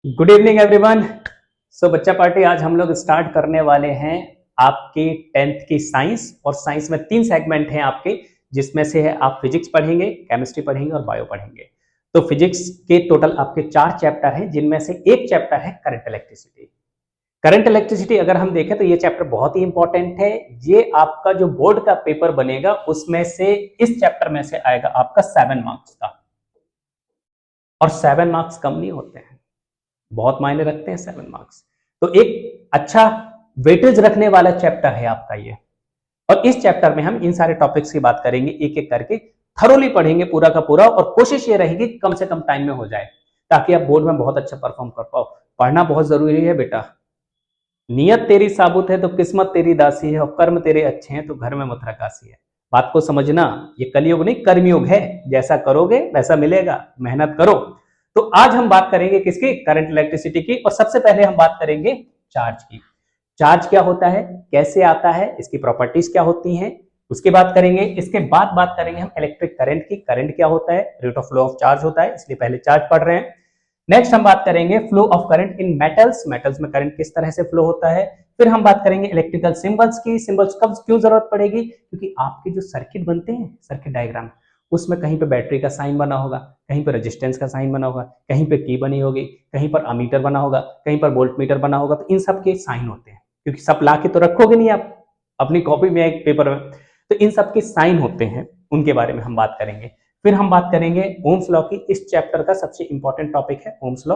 Good evening everyone. सो बच्चा party आज हम लोग स्टार्ट करने वाले हैं आपके 10th की साइंस। और साइंस में 3 सेगमेंट हैं आपके, जिसमें से है आप फिजिक्स पढ़ेंगे, केमिस्ट्री पढ़ेंगे और बायो पढ़ेंगे। तो फिजिक्स के टोटल आपके 4 चैप्टर हैं, जिनमें से एक चैप्टर है करंट इलेक्ट्रिसिटी। करंट इलेक्ट्रिसिटी अगर हम देखें तो ये चैप्टर बहुत ही इंपॉर्टेंट है। ये आपका जो बोर्ड का पेपर बनेगा उसमें से इस चैप्टर में से आएगा आपका 7 मार्क्स का। और 7 मार्क्स कम नहीं होते हैं, बहुत मायने रखते हैं 7 मार्क्स। तो एक अच्छा वेटेज रखने वाला चैप्टर है आपका ये। और इस चैप्टर में हम इन सारे टॉपिक्स की बात करेंगे, एक एक करके थरोली पढ़ेंगे पूरा का पूरा। और कोशिश ये रहेगी कम से कम टाइम में हो जाए, ताकि आप बोर्ड में बहुत अच्छा परफॉर्म कर पाओ। पढ़ना बहुत जरूरी है बेटा। नियत तेरी साबुत है तो किस्मत तेरी दासी है, और कर्म तेरे अच्छे हैं तो घर में मथुरा काशी है। बात को समझना, ये कलयुग नहीं कर्मयुग है। जैसा करोगे वैसा मिलेगा, मेहनत करो। तो आज हम बात करेंगे किसकी? करंट इलेक्ट्रिसिटी की। और सबसे पहले हम बात करेंगे चार्ज की। चार्ज क्या होता है, कैसे आता है, इसकी प्रॉपर्टीज क्या होती हैं, उसकी बात करेंगे। इसके बाद बात करेंगे हम इलेक्ट्रिक करंट की। करंट क्या होता है? Rate of flow of charge होता है, इसलिए पहले चार्ज पढ़ रहे हैं। नेक्स्ट हम बात करेंगे flow of current in metals. Metals में करंट किस तरह से फ्लो होता है। फिर हम बात करेंगे इलेक्ट्रिकल सिंबल्स की। सिंबल्स कब क्यों जरूरत पड़ेगी? क्योंकि आपके जो सर्किट बनते हैं, सर्किट डायग्राम, उसमें कहीं पे बैटरी का साइन बना होगा, कहीं पर रेजिस्टेंस का साइन बना होगा, कहीं पे की बनी होगी, कहीं पर अमीटर बना होगा, कहीं पर वोल्ट मीटर बना होगा। तो इन सब के साइन होते हैं, क्योंकि सब ला के तो रखोगे नहीं आप अपनी कॉपी में, एक पेपर में। तो इन सब के साइन होते हैं, उनके बारे में हम बात करेंगे। फिर हम बात करेंगे ओम्स लॉ की। इस चैप्टर का सबसे इंपॉर्टेंट टॉपिक है ओम्स लॉ,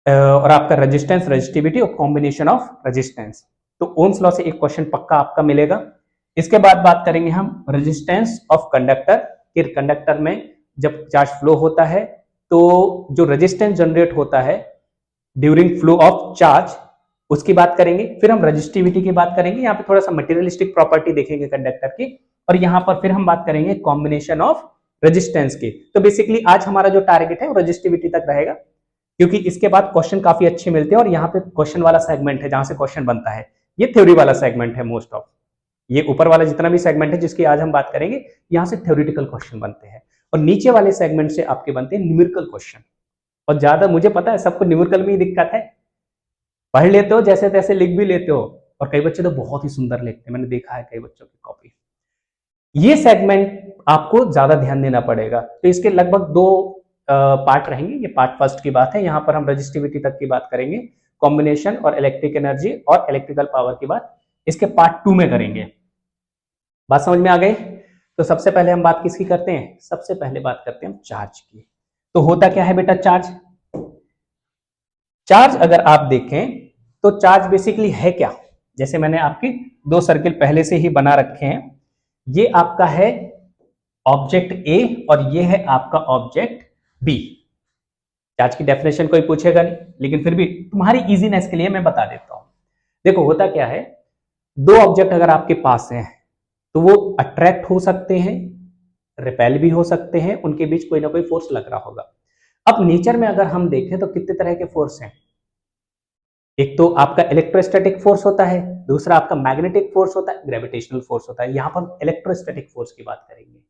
और आपका रेजिस्टेंस, रेजिस्टिविटी और कॉम्बिनेशन ऑफ रेजिस्टेंस। तो ओम्स लॉ से एक क्वेश्चन पक्का आपका मिलेगा। इसके बाद बात करेंगे हम रेजिस्टेंस ऑफ कंडक्टर। कि कंडक्टर में जब चार्ज फ्लो होता है तो जो रेजिस्टेंस जनरेट होता है ड्यूरिंग फ्लो ऑफ चार्ज, उसकी बात करेंगे। फिर हम रेजिस्टिविटी की बात करेंगे, यहाँ पे थोड़ा सा मटेरियलिस्टिक प्रॉपर्टी देखेंगे कंडक्टर की। और यहाँ पर फिर हम बात करेंगे कॉम्बिनेशन ऑफ रेजिस्टेंस की। तो बेसिकली आज हमारा जो टारगेट है वो रेजिस्टिविटी तक रहेगा, क्योंकि इसके बाद क्वेश्चन काफी अच्छे मिलते हैं। और यहाँ पे क्वेश्चन वाला सेगमेंट है जहां से क्वेश्चन बनता है, ये थ्योरी वाला सेगमेंट है मोस्ट ऑफ। ये ऊपर वाला जितना भी सेगमेंट है जिसकी आज हम बात करेंगे, यहाँ से थ्योरेटिकल क्वेश्चन बनते हैं। और नीचे वाले सेगमेंट से आपके बनते हैं न्यूमेरिकल क्वेश्चन। और ज्यादा मुझे पता है सबको न्यूमेरिकल में ही दिक्कत है, पढ़ लेते हो जैसे तैसे, लिख भी लेते हो। और कई बच्चे तो बहुत ही सुंदर लिखते हैं, मैंने देखा है कई बच्चों की कॉपी। ये सेगमेंट आपको ज्यादा ध्यान देना पड़ेगा। तो इसके लगभग 2 पार्ट रहेंगे। ये पार्ट फर्स्ट की बात है, यहाँ पर हम रजिस्टिविटी तक की बात करेंगे, कॉम्बिनेशन और इलेक्ट्रिक एनर्जी और इलेक्ट्रिकल पावर की बात इसके पार्ट 2 में करेंगे। बात समझ में आ गई? तो सबसे पहले हम बात किसकी करते हैं? सबसे पहले बात करते हैं हम चार्ज की। तो होता क्या है बेटा चार्ज? चार्ज अगर आप देखें तो चार्ज बेसिकली है क्या? जैसे मैंने आपके 2 सर्किल पहले से ही बना रखे हैं। ये आपका है ऑब्जेक्ट ए और ये है आपका ऑब्जेक्ट बी। चार्ज की डेफिनेशन कोई पूछेगा नहीं, लेकिन फिर भी तुम्हारी इजीनेस के लिए मैं बता देता हूं। देखो होता क्या है, 2 ऑब्जेक्ट अगर आपके पास हैं तो वो अट्रैक्ट हो सकते हैं, रिपेल भी हो सकते हैं, उनके बीच कोई ना कोई फोर्स लग रहा होगा। अब नेचर में अगर हम देखें तो कितने तरह के फोर्स हैं। एक तो आपका इलेक्ट्रोस्टैटिक फोर्स होता है, दूसरा आपका मैग्नेटिक फोर्स होता है, ग्रेविटेशनल फोर्स होता है। यहां पर इलेक्ट्रोस्टैटिक फोर्स की बात करेंगे।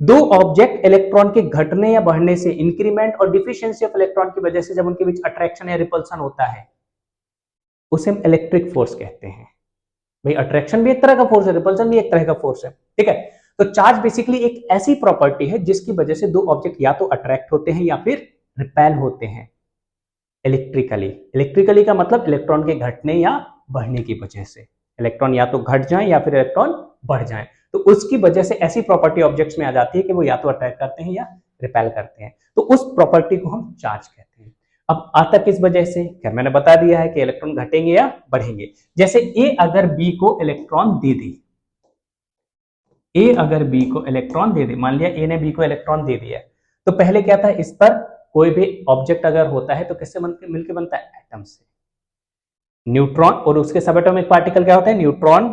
2 ऑब्जेक्ट इलेक्ट्रॉन के घटने या बढ़ने से, इंक्रीमेंट और डिफिशियंसी ऑफ इलेक्ट्रॉन की वजह से जब उनके बीच अट्रैक्शन या रिपल्सन होता है, उसे हम इलेक्ट्रिक फोर्स कहते हैं। भाई अट्रैक्शन भी एक तरह का फोर्स है, रिपल्सन भी एक तरह का फोर्स है, ठीक है। तो चार्ज बेसिकली एक ऐसी प्रॉपर्टी है जिसकी वजह से 2 ऑब्जेक्ट या तो अट्रैक्ट होते हैं या फिर रिपेल होते हैं इलेक्ट्रिकली। इलेक्ट्रिकली का मतलब इलेक्ट्रॉन के घटने या बढ़ने की वजह से। इलेक्ट्रॉन या तो घट जाए या फिर इलेक्ट्रॉन बढ़ जाए, तो उसकी वजह से ऐसी प्रॉपर्टी ऑब्जेक्ट्स में आ जाती है कि वो या तो अट्रैक्ट करते हैं या रिपेल करते हैं। तो उस प्रॉपर्टी को हम चार्ज कहते हैं। अब आता किस वजह से? खैर मैंने बता दिया है कि इलेक्ट्रॉन घटेंगे या बढ़ेंगे। जैसे ए अगर बी को इलेक्ट्रॉन दे दे, ए अगर बी को इलेक्ट्रॉन दे दे, मान लिया ए ने बी को इलेक्ट्रॉन दे दिया, तो पहले क्या था, इस पर कोई भी ऑब्जेक्ट अगर होता है तो किससे मिलकर बनता है? एटम से। न्यूट्रॉन और उसके सब एटॉमिक पार्टिकल क्या होते हैं? न्यूट्रॉन,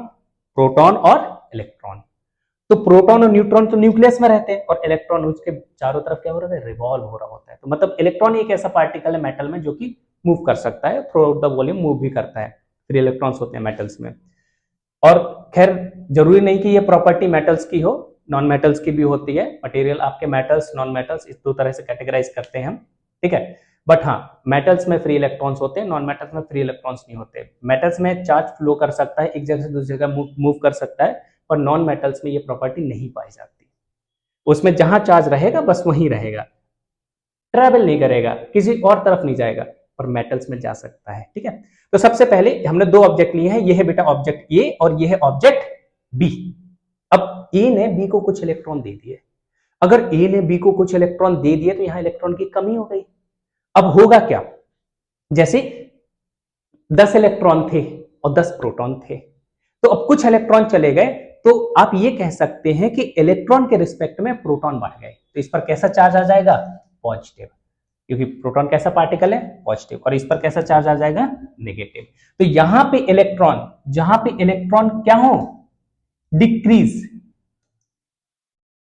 प्रोटॉन और इलेक्ट्रॉन। तो प्रोटॉन और न्यूट्रॉन तो न्यूक्लियस में रहते हैं और इलेक्ट्रॉन उसके चारों तरफ क्या हो रहा है? रिवॉल्व हो रहा होता है। तो मतलब इलेक्ट्रॉन एक ऐसा पार्टिकल है मेटल में जो कि मूव कर सकता है, through out the volume move भी करता है। फिर इलेक्ट्रॉन्स होते हैं मेटल्स में। और खैर जरूरी नहीं कि ये प्रॉपर्टी मेटल्स की हो, नॉन मेटल्स की भी होती है। मटेरियल आपके मेटल्स, नॉन मेटल्स, इस 2 तरह से कैटेगराइज करते हैं हम, ठीक है। बट हाँ, मेटल्स में फ्री इलेक्ट्रॉन्स होते हैं, नॉन मेटल्स में फ्री इलेक्ट्रॉन्स नहीं होते। मेटल्स में चार्ज फ्लो कर सकता है, एक जगह से दूसरी जगह मूव कर सकता है, पर नॉन मेटल्स में ये प्रॉपर्टी नहीं पाई जाती। उसमें जहां चार्ज रहेगा बस वहीं रहेगा, ट्रेवल नहीं करेगा, किसी और तरफ नहीं जाएगा, पर मेटल्स में जा सकता है। ठीक है, तो सबसे पहले हमने दो ऑब्जेक्ट लिए हैं, ये है बेटा ऑब्जेक्ट ए और ये है ऑब्जेक्ट बी। अब ए ने बी को कुछ इलेक्ट्रॉन दे दिए, अगर ए ने बी को कुछ इलेक्ट्रॉन दे दिए तो यहां इलेक्ट्रॉन की कमी हो गई। अब होगा क्या, जैसे 10 इलेक्ट्रॉन थे और 10 प्रोटॉन थे, तो अब कुछ इलेक्ट्रॉन चले गए, तो आप ये कह सकते हैं कि इलेक्ट्रॉन के रिस्पेक्ट में प्रोटॉन बढ़ गए, तो इस पर कैसा चार्ज आ जाएगा, पॉजिटिव, क्योंकि प्रोटॉन कैसा पार्टिकल है, पॉजिटिव, और इस पर कैसा चार्ज आ जाएगा, नेगेटिव। तो यहां पे इलेक्ट्रॉन, जहां पे इलेक्ट्रॉन क्या हो, डिक्रीज,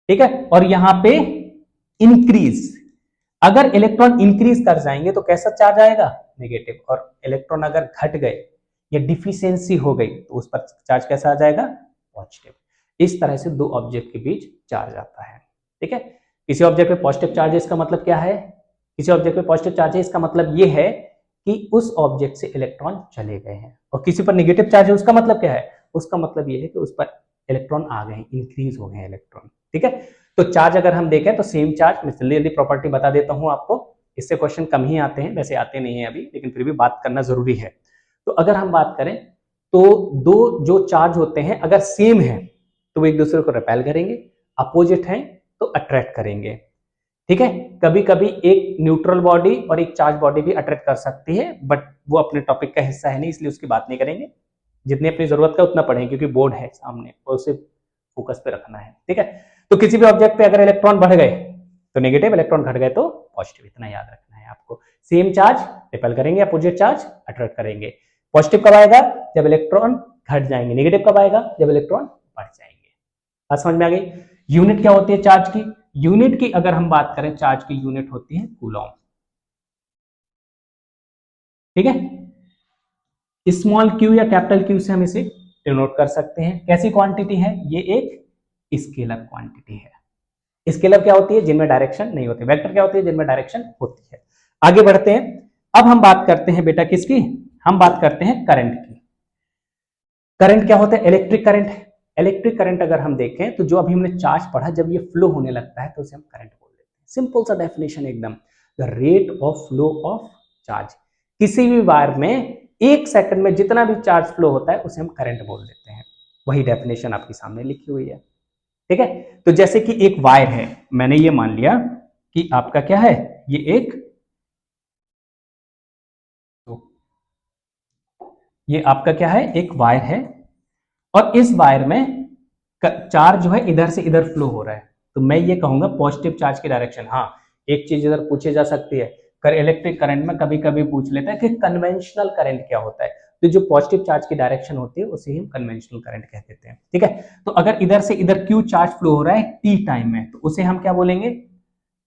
ठीक है, और यहां पे इंक्रीज। अगर इलेक्ट्रॉन इंक्रीज कर जाएंगे तो कैसा चार्ज आएगा, नेगेटिव, और इलेक्ट्रॉन अगर घट गए या डिफिशियंसी हो गई तो उस पर चार्ज कैसा आ जाएगा, पॉजिटिव। इस तरह से दो ऑब्जेक्ट के बीच चार्ज आता है। ठीक है, किसी ऑब्जेक्ट पे पॉजिटिव चार्ज है इसका मतलब क्या है, किसी ऑब्जेक्ट पे पॉजिटिव चार्ज है इसका मतलब ये है कि उस ऑब्जेक्ट से इलेक्ट्रॉन चले गए हैं, और किसी पर नेगेटिव चार्ज है उसका मतलब क्या है, उसका मतलब ये है कि उस पर इलेक्ट्रॉन आ गए, इंक्रीज हो गए इलेक्ट्रॉन। ठीक है, तो चार्ज अगर हम देखें तो सेम चार्ज, मैं जल्दी जल्दी प्रॉपर्टी बता देता हूं आपको, इससे क्वेश्चन कम ही आते हैं, वैसे आते नहीं है अभी, लेकिन फिर भी बात करना जरूरी है। तो अगर हम बात करें तो दो जो चार्ज होते हैं अगर सेम है तो वो एक दूसरे को रिपेल करेंगे, अपोजिट हैं तो अट्रैक्ट करेंगे। ठीक है, कभी कभी एक न्यूट्रल बॉडी और एक चार्ज बॉडी भी अट्रैक्ट कर सकती है, बट वो अपने टॉपिक का हिस्सा है नहीं, इसलिए उसकी बात नहीं करेंगे, जितनी अपनी जरूरत का उतना पढ़ें, क्योंकि बोर्ड है सामने और उसे फोकस पे रखना है। ठीक है, तो किसी भी ऑब्जेक्ट पे अगर इलेक्ट्रॉन बढ़ गए तो नेगेटिव, इलेक्ट्रॉन घट गए तो पॉजिटिव, इतना याद रखना है आपको। सेम चार्ज रिपेल करेंगे, अपोजिट चार्ज अट्रैक्ट करेंगे। पॉजिटिव कब आएगा, जब इलेक्ट्रॉन घट जाएंगे, नेगेटिव कब आएगा, जब इलेक्ट्रॉन बढ़ जाएंगे। बात समझ में आ गई। यूनिट क्या होती है चार्ज की, यूनिट की अगर हम बात करें, चार्ज की यूनिट होती है कूलॉम। ठीक है, स्मॉल क्यू या कैपिटल क्यू से हम इसे डिनोट कर सकते हैं। कैसी क्वांटिटी है, ये एक स्केलर क्वांटिटी है। स्केलर क्या होती है, जिनमें डायरेक्शन नहीं होती, वेक्टर क्या होती है, जिनमें डायरेक्शन होती है। आगे बढ़ते हैं, अब हम बात करते हैं बेटा किसकी, हम बात करते हैं करंट की। करंट क्या होता है, इलेक्ट्रिक करंट। इलेक्ट्रिक करंट अगर हम देखें तो जो अभी हमने चार्ज पढ़ा, जब ये फ्लो होने लगता है तो उसे हम करंट बोल देते हैं। सिंपल सा डेफिनेशन एकदम, the rate of flow of charge. किसी भी वायर में एक सेकंड में जितना भी चार्ज फ्लो होता है उसे हम करंट बोल देते हैं। वही डेफिनेशन आपके सामने लिखी हुई है। ठीक है, तो जैसे कि एक वायर है, मैंने ये मान लिया कि आपका क्या है, ये एक, ये आपका क्या है, एक वायर है, और इस वायर में चार्ज जो है इधर से इधर फ्लो हो रहा है, तो मैं ये कहूंगा पॉजिटिव चार्ज की डायरेक्शन। हाँ, एक चीज इधर पूछे जा सकती है, इलेक्ट्रिक करंट में कभी कभी पूछ लेता है कि कन्वेंशनल करंट क्या होता है, तो जो पॉजिटिव चार्ज की डायरेक्शन होती है उसे हम कन्वेंशनल करंट कह देते हैं। ठीक है, तो अगर इधर से इधर क्यू चार्ज फ्लो हो रहा है टी टाइम में, तो उसे हम क्या बोलेंगे,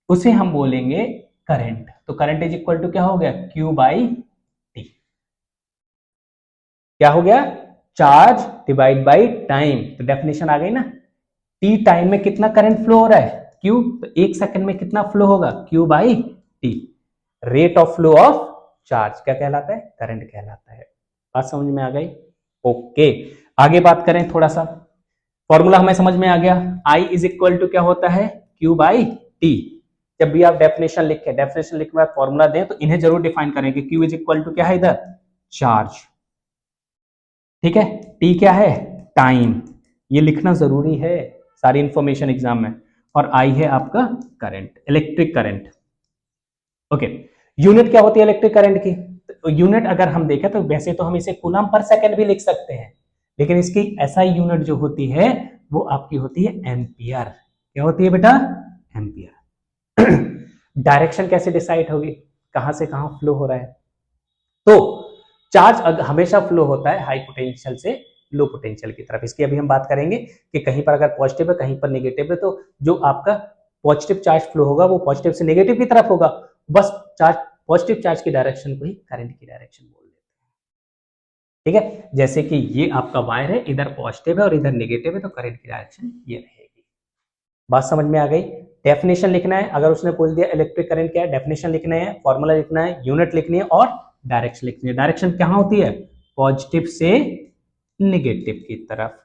उसे हम बोलेंगे करंट। तो करंट इज इक्वल टू क्या हो गया, क्यू बाई टी। क्या हो गया, चार्ज डिवाइड बाई टाइम। तो डेफिनेशन आ गई ना, टी टाइम में कितना करंट फ्लो हो रहा है, क्यू, तो एक सेकंड में कितना फ्लो होगा, Q by T. Rate of flow of charge क्या कहलाता है, करंट कहलाता है। बात समझ में आ गई। ओके, आगे बात करें थोड़ा सा, फॉर्मूला हमें समझ में आ गया, आई इज इक्वल टू क्या होता है, क्यू बाई टी। जब भी आप डेफिनेशन लिखें, डेफिनेशन लिखने के बाद फॉर्मूला दें तो इन्हें जरूर डिफाइन करें कि क्यू इज इक्वल टू क्या है इधर, चार्ज, ठीक है, टी क्या है, टाइम, ये लिखना जरूरी है सारी इंफॉर्मेशन एग्जाम में, और आई है आपका current, electric current. Okay, unit क्या होती है इलेक्ट्रिक करंट की, तो यूनिट अगर हम देखें तो वैसे तो हम इसे कूलम पर सेकंड भी लिख सकते हैं, लेकिन इसकी एसआई यूनिट जो होती है वो आपकी होती है एम्पियर। क्या होती है बेटा, एम्पियर। डायरेक्शन कैसे डिसाइड होगी, कहां से कहां फ्लो हो रहा है, तो चार्ज हमेशा फ्लो होता है हाई पोटेंशियल से लो पोटेंशियल की तरफ। इसकी अभी हम बात करेंगे कि कहीं पर अगर पॉजिटिव है कहीं पर नेगेटिव है, तो जो आपका पॉजिटिव चार्ज फ्लो होगा वो पॉजिटिव से नेगेटिव की तरफ होगा, बस चार्ज, पॉजिटिव चार्ज की डायरेक्शन को ही करंट की डायरेक्शन बोल देते हैं। ठीक है, जैसे कि ये आपका वायर है, इधर पॉजिटिव है और इधर नेगेटिव है, तो करंट की डायरेक्शन ये रहेगी। बात समझ में आ गई। डेफिनेशन लिखना है, अगर उसने पूछ दिया इलेक्ट्रिक करंट क्या है, डेफिनेशन लिखना है, फॉर्मूला लिखना है, यूनिट लिखनी है और डायरेक्शन लिखनी है। डायरेक्शन कहाँ होती है, पॉजिटिव से निगेटिव की तरफ।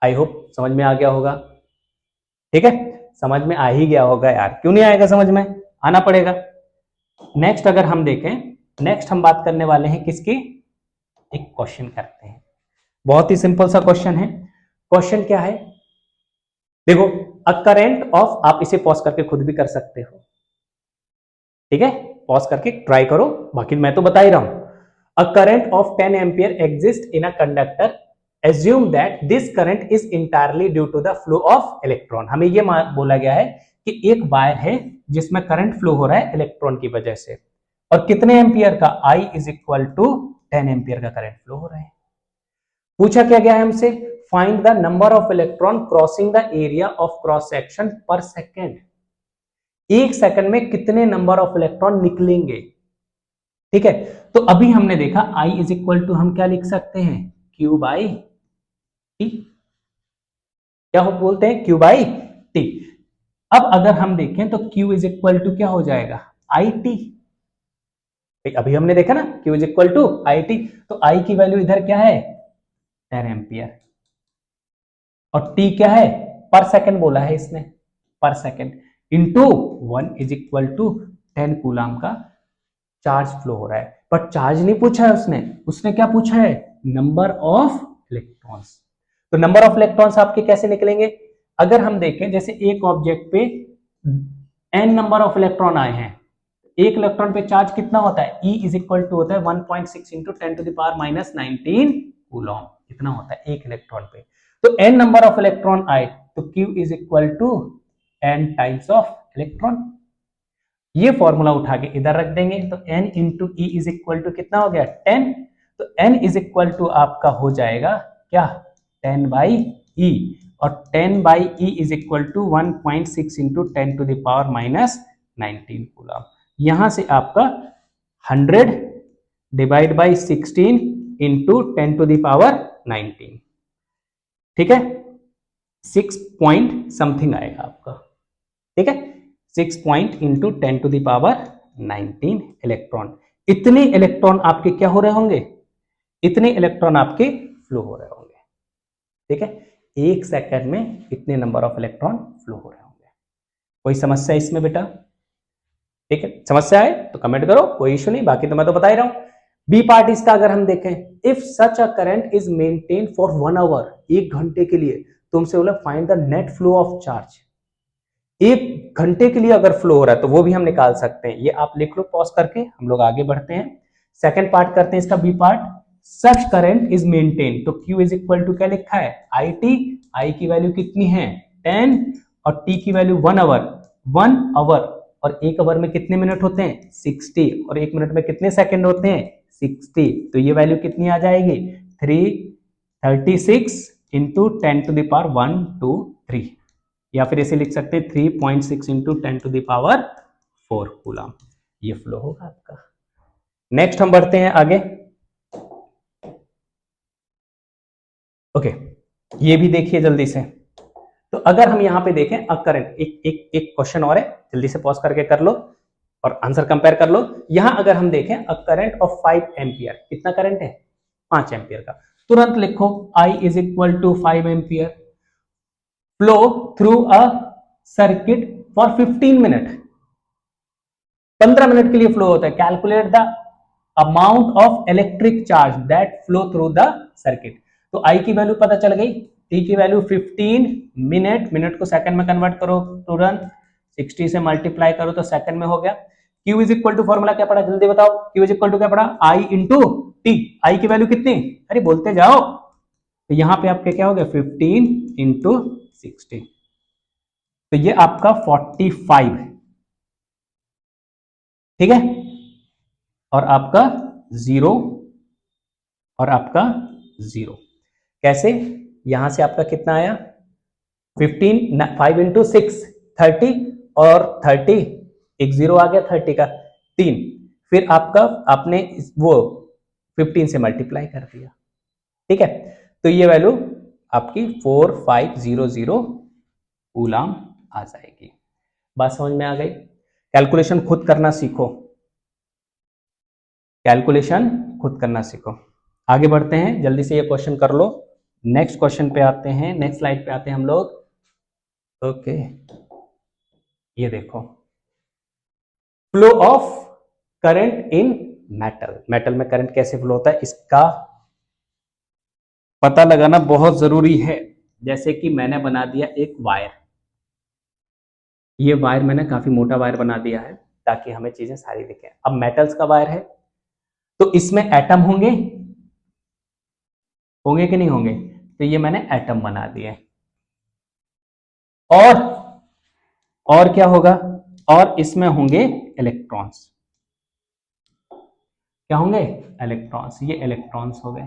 आई होप समझ में आ गया होगा, ठीक है, समझ में आ ही गया होगा यार, क्यों नहीं आएगा, समझ में आना पड़ेगा। नेक्स्ट अगर हम देखें, नेक्स्ट हम बात करने वाले हैं किसकी, एक क्वेश्चन करते हैं, बहुत ही सिंपल सा क्वेश्चन है। क्वेश्चन क्या है, देखो, अ करंट ऑफ, आप इसे पॉज करके खुद भी कर सकते हो, ठीक है, पॉज करके ट्राई करो, बाकी मैं तो बता ही रहा हूं। अ current of 10 ampere exist in a conductor, assume that this current is entirely due to the flow of electron। हमें ये बोला गया है कि एक वायर है जिसमें करंट फ्लो हो रहा है इलेक्ट्रॉन की वजह से, और कितने एम्पियर का, I is equal to 10 ampere का करंट फ्लो हो रहा है। पूछा क्या गया है हमसे, find the number of electron crossing the area of cross section per second, एक सेकंड में कितने नंबर ऑफ इलेक्ट्रॉन निकलेंगे, ठीक है। तो अभी हमने देखा I इज इक्वल टू हम क्या लिख सकते हैं, Q बाई टी, क्या हो बोलते हैं, Q बाई टी। अब अगर हम देखें तो Q इज इक्वल टू क्या हो जाएगा, आई टी, अभी हमने देखा ना Q is equal to I T, तो I की वैल्यू इधर क्या है 10 एम्पियर, और T क्या है, पर सेकंड बोला है इसने, per second, into 1 is equal to 10 coulomb का चार्ज फ्लो हो रहा है। पर चार्ज नहीं पूछा है उसने, उसने क्या पूछा है, नंबर ऑफ इलेक्ट्रॉन्स। तो नंबर ऑफ इलेक्ट्रॉन्स आपके कैसे निकलेंगे, अगर हम देखें जैसे एक ऑब्जेक्ट पे n नंबर ऑफ इलेक्ट्रॉन आए हैं, एक इलेक्ट्रॉन पे चार्ज कितना होता है, E इज इक्वल टू होता है 1.6 into 10 to the power minus 19 coulomb, इतना होता है एक इलेक्ट्रॉन पे। तो n नंबर ऑफ इलेक्ट्रॉन आए तो Q is equal to n times of electron, ये फॉर्मूला उठा के इधर रख देंगे, तो n into e is equal to कितना हो गया 10, तो n इज इक्वल टू आपका हो जाएगा क्या 10 बाई ई, और 10 by e is equal to 1.6 into 10 to the power minus 19 coulomb. यहां से आपका 100 divide by 16 into 10 to the power 19, ठीक है, 6 पॉइंट समथिंग आएगा आपका, ठीक है, 6 point into 10 to the power 19 electron. इतने इलेक्ट्रॉन आपके क्या हो रहे होंगे, इतने इलेक्ट्रॉन आपके फ्लो हो रहे होंगे, ठीक है, एक सेकंड में इतने नंबर ऑफ इलेक्ट्रॉन फ्लो हो रहे होंगे। कोई समस्या इसमें बेटा, ठीक है, समस्या है तो कमेंट करो, कोई इशू नहीं, बाकी तो मैं तो बता ही रहा हूं। बी पार्ट इसका अगर हम देखें, if such a current is maintain for 1 hour, एक घंटे के लिए, तुमसे बोला find the net flow of charge, एक घंटे के लिए अगर फ्लो हो रहा है तो वो भी हम निकाल सकते हैं, ये आप लिख लो पॉज करके, हम लोग आगे बढ़ते हैं। सेकंड पार्ट करते हैं इसका, B part, such current is maintain, तो Q इज इक्वल टू क्या लिखा है आई टी, आई की वैल्यू कितनी है 10, और T की वैल्यू 1 आवर, 1 आवर, और एक आवर में कितने मिनट होते हैं 60, और एक मिनट में कितने सेकंड होते हैं 60, तो ये वैल्यू कितनी आ जाएगी 336 इंटू 10 टू द पावर 123, या फिर ऐसे लिख सकते हैं 3.6 into 10 to the power 4 coulomb, ये फ्लो होगा आपका। नेक्स्ट हम बढ़ते हैं आगे, ओके, ये भी देखिए जल्दी से। तो अगर हम यहां पे देखें अ करंट, एक क्वेश्चन और है, जल्दी से पॉज करके कर लो और आंसर कंपेयर कर लो। यहां अगर हम देखें अ करंट ऑफ 5 एम्पियर, कितना करंट है 5 एम्पियर का, तुरंत लिखो I is equal to 5 ampere, flow through a circuit for 15 minute, 15 minute के लिए फ्लो होता है। Calculate the amount of electric charge that flow through the circuit, तो I की वैल्यू पता चल गई, T की वैल्यू 15 मिनट, मिनट को सेकंड में कन्वर्ट करो तुरंत, 60 से मल्टीप्लाई करो तो सेकंड में हो गया। Q is equal to formula क्या पड़ा जल्दी बताओ, Q इज इक्वल टू क्या पड़ा I इंटू टी, आई की वैल्यू कितनी, अरे बोलते जाओ, तो यहां पे आपके क्या हो गया 15 इंटू 60, तो ये आपका 45, ठीक है, और आपका 0 और आपका 0, कैसे, यहां से आपका कितना आया 15, 5 इंटू 6 30, और 30 एक 0 आ गया 30 का 3, फिर आपका आपने वो 15 से मल्टीप्लाई कर दिया, ठीक है, तो ये वैल्यू आपकी 4500 कूलम आ जाएगी। बात समझ में आ गई? कैलकुलेशन खुद करना सीखो, कैलकुलेशन खुद करना सीखो। आगे बढ़ते हैं, जल्दी से ये क्वेश्चन कर लो। नेक्स्ट क्वेश्चन पे आते हैं, नेक्स्ट स्लाइड पे आते हैं हम लोग। ओके, ये देखो, flow of current in metal. Metal में करंट कैसे फ्लो होता है इसका पता लगाना बहुत जरूरी है। जैसे कि मैंने बना दिया एक वायर, ये वायर मैंने काफी मोटा वायर बना दिया है ताकि हमें चीजें सारी दिखें। अब मेटल्स का वायर है तो इसमें एटम होंगे, होंगे कि नहीं होंगे? तो ये मैंने एटम बना दिए। और क्या होगा? और इसमें होंगे इलेक्ट्रॉन्स। क्या होंगे? इलेक्ट्रॉन्स। ये इलेक्ट्रॉन्स हो गए,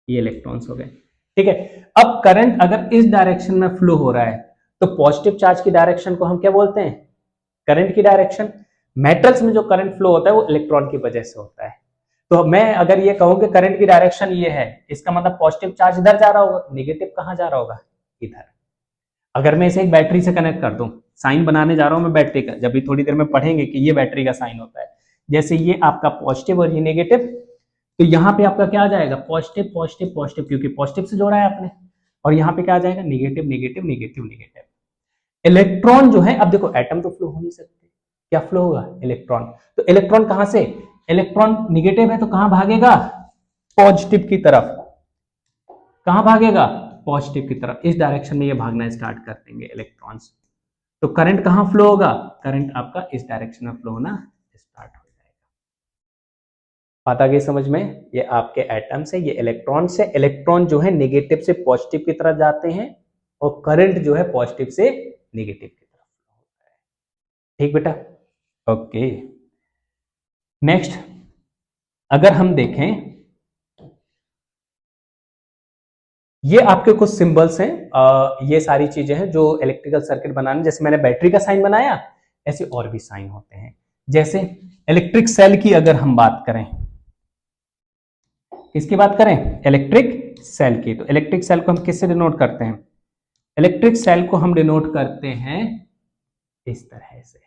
ये इलेक्ट्रॉन्स हो गए। ठीक है, अब करंट अगर इस डायरेक्शन में फ्लो हो रहा है तो पॉजिटिव चार्ज की डायरेक्शन को हम क्या बोलते हैं? करंट की डायरेक्शन। मेटल्स में जो करंट फ्लो होता है वो इलेक्ट्रॉन की वजह से होता है। तो मैं अगर ये कहूं कि करंट की डायरेक्शन ये है, इसका मतलब पॉजिटिव चार्ज इधर जा रहा होगा, नेगेटिव कहां जा रहा होगा? इधर। अगर मैं इसे एक बैटरी से कनेक्ट कर दूं, साइन बनाने जा रहा हूं मैं बैटरी का, जब भी थोड़ी देर में पढ़ेंगे कि ये बैटरी का साइन होता है। जैसे ये आपका पॉजिटिव और ये नेगेटिव, तो यहाँ पे आपका क्या आ जाएगा? पॉजिटिव पॉजिटिव पॉजिटिव, क्योंकि पॉजिटिव से जोड़ा है आपने। और यहाँ पे क्या आ जाएगा? Negative negative negative negative. Electron जो है, अब देखो एटम तो फ्लो हो नहीं सकते, क्या फ्लो होगा? इलेक्ट्रॉन। तो इलेक्ट्रॉन कहां से? इलेक्ट्रॉन निगेटिव है तो कहां भागेगा? पॉजिटिव की तरफ। कहां भागेगा? पॉजिटिव की तरफ। इस डायरेक्शन में ये भागना स्टार्ट कर देंगे इलेक्ट्रॉन्स। तो करंट कहां फ्लो होगा? करंट आपका इस डायरेक्शन में फ्लो होना स्टार्ट हो जाएगा। बात आ गई समझ में? ये आपके एटम से, ये इलेक्ट्रॉन से। इलेक्ट्रॉन जो है नेगेटिव से पॉजिटिव की तरफ जाते हैं और करंट जो है पॉजिटिव से नेगेटिव की तरफ होता है। ठीक बेटा? ओके, नेक्स्ट अगर हम देखें, ये आपके कुछ सिंबल्स हैं, ये सारी चीजें हैं जो इलेक्ट्रिकल सर्किट बनाने, जैसे मैंने बैटरी का साइन बनाया ऐसे और भी साइन होते हैं। जैसे इलेक्ट्रिक सेल की अगर हम बात करें, किसकी बात करें? इलेक्ट्रिक सेल की। तो इलेक्ट्रिक सेल को हम किससे डिनोट करते हैं? इलेक्ट्रिक सेल को हम डिनोट करते हैं इस तरह से।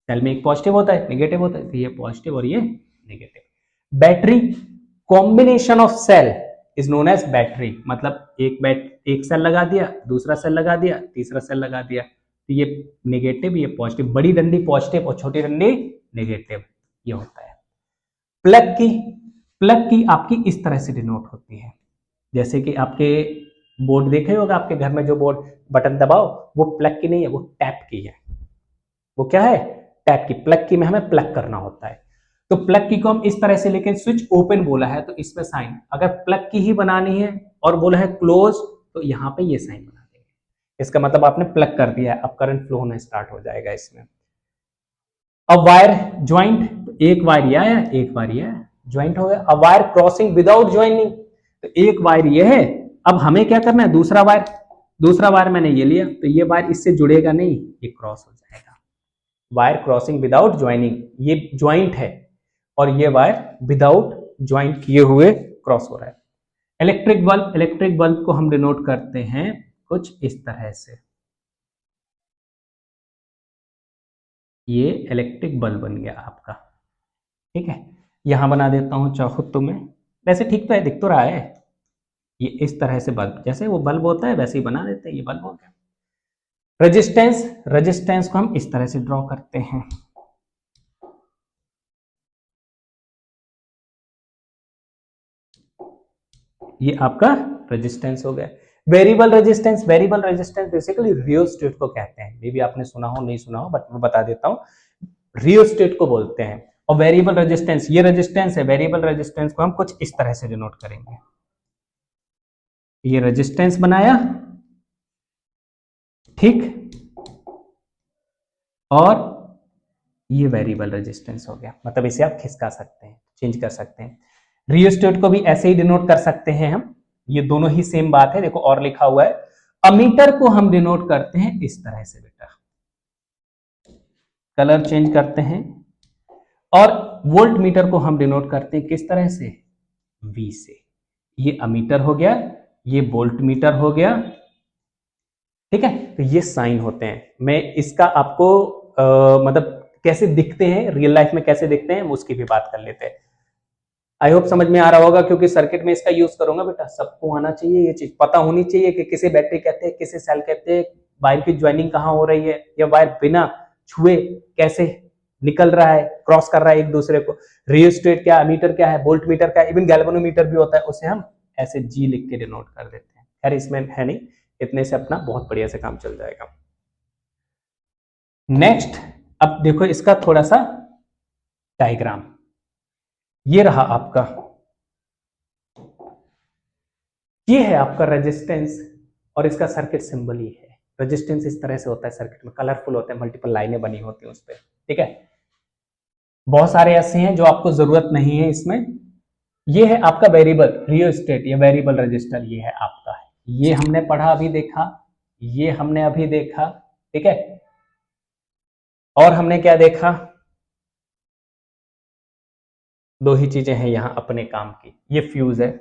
सेल में एक पॉजिटिव होता है, नेगेटिव होता है, तो ये पॉजिटिव और ये negative. Battery, combination of cell is known as battery. मतलब एक सेल लगा दिया, दूसरा सेल लगा दिया, तीसरा सेल लगा दिया, तो ये नेगेटिव ये पॉजिटिव, बड़ी डंडी पॉजिटिव और छोटी डंडी नेगेटिव, ये होता है। प्लग की आपकी इस तरह से डिनोट होती है। जैसे कि आपके बोर्ड देखे होगा, आपके घर में जो बोर्ड बटन दबाओ, वो प्लग की नहीं है, वो टैप की है। वो क्या है? टैप की। प्लग की में हमें प्लग करना होता है। तो प्लग की को हम इस तरह से लेके, स्विच ओपन बोला है तो इसमें साइन, अगर प्लग की ही बनानी है और बोला है क्लोज तो यहाँ पे ये साइन बना देंगे। इसका मतलब आपने प्लग कर दिया है, अब करंट फ्लो होना स्टार्ट हो जाएगा इसमें। अब वायर ज्वाइंट, एक वायर ये आया, एक वायर ये आया, ज्वाइंट हो गया। अब वायर क्रॉसिंग विदाउट ज्वाइनिंग, तो एक वायर ये है, अब हमें क्या करना है? दूसरा वायर मैंने ये लिया, तो ये वायर इससे जुड़ेगा नहीं, ये क्रॉस हो जाएगा। वायर क्रॉसिंग विदाउट ज्वाइनिंग, ये ज्वाइंट है, और ये वायर विदाउट ज्वाइंट किए हुए क्रॉस हो रहा है। इलेक्ट्रिक बल्ब को हम डिनोट करते हैं कुछ इस तरह से। ये इलेक्ट्रिक बल्ब बन गया आपका। ठीक है, यहां बना देता हूं चौखुत्तों में, वैसे ठीक तो है, दिख तो रहा है। ये इस तरह से बल्ब, जैसे वो बल्ब होता है वैसे ही बना देते हैं, ये बल्ब हो गया। रेजिस्टेंस को हम इस तरह से ड्रॉ करते हैं। ये आपका रेजिस्टेंस हो गया। वेरिएबल रेजिस्टेंस बेसिकली रियोस्टेट को कहते हैं। मे भी आपने सुना हो, नहीं सुना हो, बट मैं बता देता हूं, रियोस्टेट को बोलते हैं। और वेरिएबल रेजिस्टेंस, ये रेजिस्टेंस है, वेरिएबल रेजिस्टेंस को हम कुछ इस तरह से डिनोट करेंगे। ये रेजिस्टेंस बनाया, ठीक, और ये वेरिएबल रेजिस्टेंस हो गया। मतलब इसे आप खिसका सकते हैं, चेंज कर सकते हैं। रियोस्टेट को भी ऐसे ही डिनोट कर सकते हैं हम, ये दोनों ही सेम बात है। देखो और लिखा हुआ है। अमीटर को हम डिनोट करते हैं इस तरह से बेटा, कलर चेंज करते हैं। और वोल्ट मीटर को हम डिनोट करते हैं किस तरह से? V से। ये अमीटर हो गया, ये वोल्ट मीटर हो गया, ठीक है, तो ये साइन होते हैं। मैं इसका आपको मतलब कैसे दिखते हैं रियल लाइफ में, कैसे दिखते हैं उसकी भी बात कर लेते हैं। आई होप समझ में आ रहा होगा, क्योंकि सर्किट में इसका यूज करूंगा बेटा। सबको आना चाहिए, ये चीज पता होनी चाहिए कि किसे बैटरी कहते हैं, किसे सेल कहते हैं, वायर की ज्वाइनिंग कहाँ हो रही है, या वायर बिना छुए कैसे निकल रहा है, क्रॉस कर रहा है एक दूसरे को। रियोस्टेट क्या, मीटर क्या है, वोल्ट मीटर क्या है, इवन गैल्वेनोमीटर भी होता है, उसे हम ऐसे जी लिख के डिनोट कर देते हैं। खैर इसमें है नहीं, इतने से अपना बहुत बढ़िया से काम चल जाएगा। नेक्स्ट, अब देखो इसका थोड़ा सा डायग्राम, ये रहा आपका, ये है आपका रेजिस्टेंस और इसका सर्किट सिंबल ही है। रेजिस्टेंस इस तरह से होता है सर्किट में, कलरफुल होते हैं, मल्टीपल लाइनें बनी होती हैं उस पर, ठीक है। बहुत सारे ऐसे हैं जो आपको जरूरत नहीं है इसमें। ये है आपका वेरिएबल रियोस्टेट, ये वेरिएबल रजिस्टर, ये है आपका, ये हमने पढ़ा अभी देखा, ये हमने अभी देखा, ठीक है। और हमने क्या देखा, दो ही चीजें हैं यहां अपने काम की, ये फ्यूज है,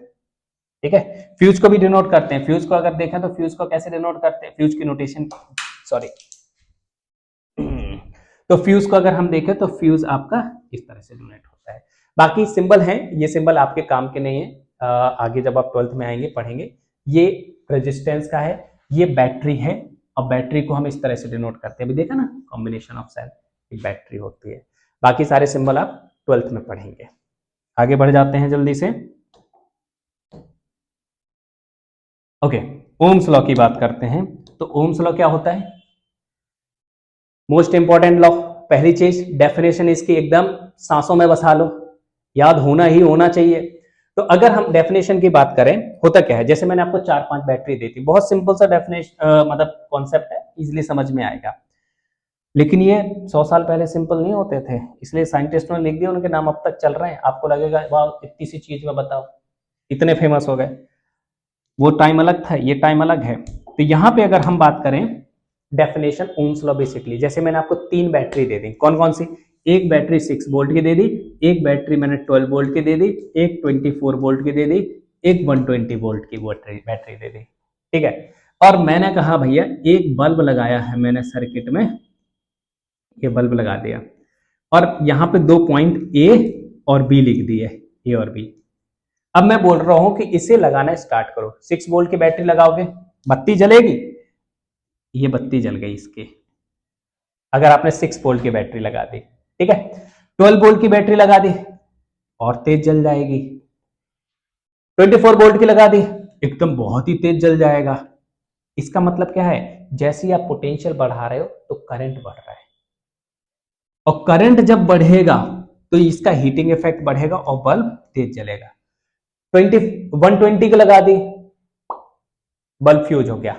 ठीक है। फ्यूज को भी डिनोट करते हैं। फ्यूज को अगर देखें तो फ्यूज को कैसे डिनोट करते हैं, फ्यूज की नोटेशन, सॉरी तो फ्यूज को अगर हम देखें तो फ्यूज आपका इस तरह से डिनोट होता है। बाकी सिंबल हैं, ये सिंबल आपके काम के नहीं है, आगे जब आप 12th में आएंगे पढ़ेंगे। ये रेजिस्टेंस का है, ये बैटरी है, और बैटरी को हम इस तरह से डिनोट करते हैं, अभी देखा ना, कॉम्बिनेशन ऑफ सेल, बैटरी होती है। बाकी सारे सिंबल आप 12th में पढ़ेंगे। आगे बढ़ जाते हैं जल्दी से। ओके, ओम्स लॉ की बात करते हैं। तो ओम्स लॉ क्या होता है, मोस्ट इंपॉर्टेंट लॉ। पहली चीज, डेफिनेशन इसकी एकदम सांसों में बसा लो, याद होना ही होना चाहिए। तो अगर हम डेफिनेशन की बात करें, होता क्या है, जैसे मैंने आपको 4-5 बैटरी दी थी, बहुत सिंपल सा डेफिनेशन मतलब कॉन्सेप्ट है, इजीली समझ में आएगा। लेकिन ये 100 साल पहले सिंपल नहीं होते थे, इसलिए साइंटिस्टों ने लिख दिया, उनके नाम अब तक चल रहे हैं। आपको लगेगा वाह इतनी सी चीज में बताओ इतने फेमस हो गए, वो टाइम अलग था, ये टाइम अलग है। तो यहाँ पे अगर हम बात करें डेफिनेशन ओम्स लॉ, बेसिकली जैसे मैंने आपको 3 बैटरी दे दी, कौन कौन सी, एक बैटरी 6 वोल्ट की दे दी, एक बैटरी मैंने 12 वोल्ट की दे दी, एक 24 वोल्ट की दे दी, एक 120 वोल्ट की बैटरी दे दी, ठीक है। और मैंने कहा भैया एक बल्ब लगाया है मैंने सर्किट में, ये बल्ब लगा दिया, और यहाँ पे 2 पॉइंट ए और बी लिख दिए, ए और बी। अब मैं बोल रहा हूं कि इसे लगाना स्टार्ट करो, 6 वोल्ट की बैटरी लगाओगे, बत्ती जलेगी, ये बत्ती जल गई इसकी, अगर आपने 6 वोल्ट की बैटरी लगा दी, ठीक है। 12 वोल्ट की बैटरी लगा दी और तेज जल जाएगी, 24 वोल्ट की लगा दी एकदम बहुत ही तेज जल जाएगा। इसका मतलब क्या है, जैसे ही आप पोटेंशियल बढ़ा रहे हो तो करंट बढ़ रहा है, और करंट जब बढ़ेगा तो इसका हीटिंग इफेक्ट बढ़ेगा और बल्ब तेज जलेगा। 120 की लगा दी, बल्ब फ्यूज हो गया,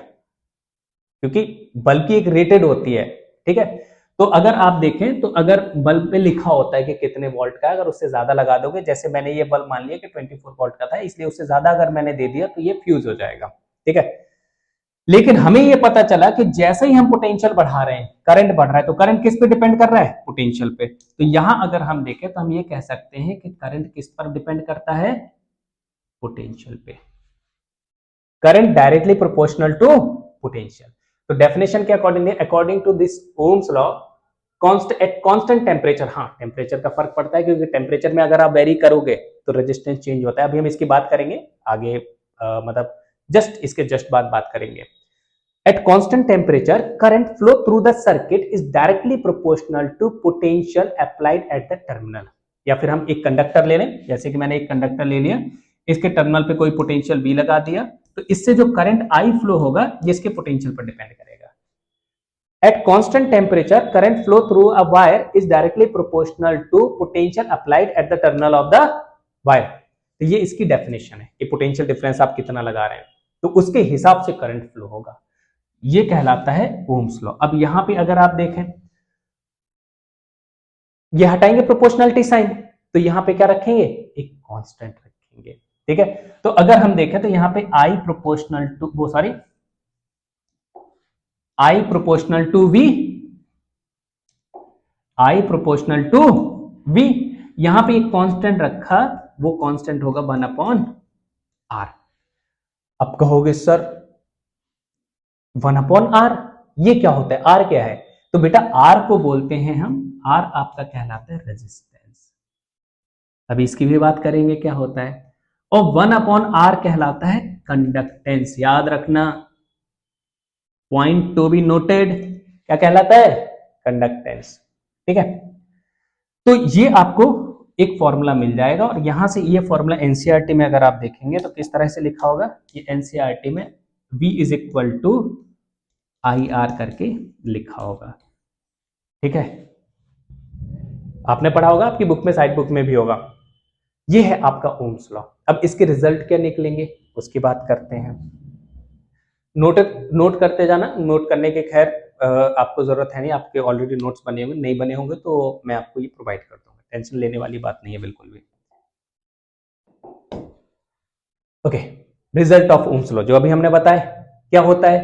क्योंकि बल्ब की एक रेटेड होती है, ठीक है। तो अगर आप देखें तो अगर बल्ब पे लिखा होता है कि कितने वोल्ट का है, अगर उससे ज्यादा लगा दोगे, जैसे मैंने ये बल्ब मान लिया कि 24 वोल्ट का था, इसलिए उससे ज्यादा अगर मैंने दे दिया तो ये फ्यूज हो जाएगा, ठीक है। लेकिन हमें ये पता चला कि जैसे ही हम पोटेंशियल बढ़ा रहे हैं करंट बढ़ रहा है, तो करंट किस पे डिपेंड कर रहा है, पोटेंशियल पे। तो यहां अगर हम देखें तो हम ये कह सकते हैं कि करंट किस पर डिपेंड करता है, पोटेंशियल पे। Current directly proportional to potential. तो डेफिनेशन के according to this Ohm's law, at constant temperature, हाँ टेम्परेचर का फर्क पड़ता है, क्योंकि टेम्परेचर में अगर आप वेरी करोगे तो रेजिस्टेंस चेंज होता है। अभी हम इसकी बात करेंगे आगे, मतलब जस्ट इसके जस्ट बाद बात करेंगे। At constant temperature current flow through the circuit is directly proportional to potential applied at the terminal. या फिर हम एक कंडक्टर ले लें, जैसे कि मैंने एक कंडक्टर ले लिया, इसके टर्मिनल पे कोई पोटेंशियल V लगा दिया, तो इससे जो करंट I फ्लो होगा ये इसके पोटेंशियल पर डिपेंड करेगा। At constant temperature, current flow through a wire is directly proportional to potential applied at the terminal of the wire। तो ये इसकी डेफिनेशन है कि पोटेंशियल डिफरेंस आप कितना लगा रहे हैं तो उसके हिसाब से करंट फ्लो होगा, ये कहलाता है ओम्स लॉ। अब यहां पे अगर आप देखें, ये हटाएंगे प्रोपोर्शनलिटी साइन, तो यहां पे क्या रखेंगे, एक कांस्टेंट रखेंगे, ठीक है। तो अगर हम देखें तो यहां पे I proportional to I proportional to V, I proportional to V, यहां पे एक कांस्टेंट रखा, वो कांस्टेंट होगा 1/R। अब कहोगे सर 1 अपॉन आर। ये क्या होता है, आर क्या है, तो बेटा आर को बोलते हैं हम, आर आपका कहलाता है रेजिस्टेंस। अभी इसकी भी बात करेंगे क्या होता है। और 1 अपॉन आर कहलाता है कंडक्टेंस। याद रखना, पॉइंट टू बी नोटेड, क्या कहलाता है, कंडक्टेंस। ठीक है, तो ये आपको एक फॉर्मूला मिल जाएगा, और यहां से ये फॉर्मूला एनसीईआरटी में अगर आप देखेंगे तो किस तरह से लिखा होगा, ये एनसीईआरटी में V is equal to I R करके लिखा होगा। ठीक है, आपने पढ़ा होगा, आपकी बुक में, साइड बुक में भी होगा। ये है आपका ओम्स लॉ। अब इसके रिजल्ट क्या निकलेंगे उसकी बात करते हैं। नोट करते जाना, नोट करने के खैर आपको जरूरत है नहीं, आपके ऑलरेडी नोट्स बने होंगे, नहीं बने होंगे तो मैं आपको ये प्रोवाइड कर दूंगा, टेंशन लेने वाली बात नहीं है बिल्कुल भी। Okay, result of Ohm's law जो अभी हमने बताया क्या होता है,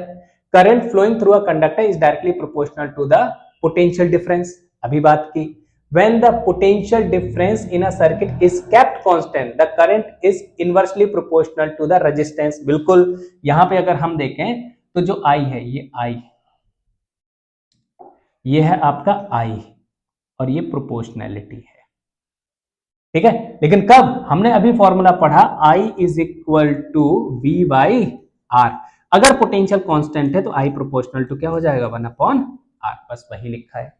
current flowing through a conductor is directly proportional to the potential difference. अभी बात की, when the potential difference in a circuit is kept constant the current is inversely proportional to the resistance। बिल्कुल, यहां पे अगर हम देखें तो जो I है, ये I, ये है आपका I, और ये प्रोपोर्शनैलिटी है। ठीक है, लेकिन कब, हमने अभी फॉर्मूला पढ़ा I is equal to V by R. अगर पोटेंशियल कांस्टेंट है तो I प्रोपोर्शनल टू क्या हो जाएगा, 1 अपॉन आर, बस वही लिखा है।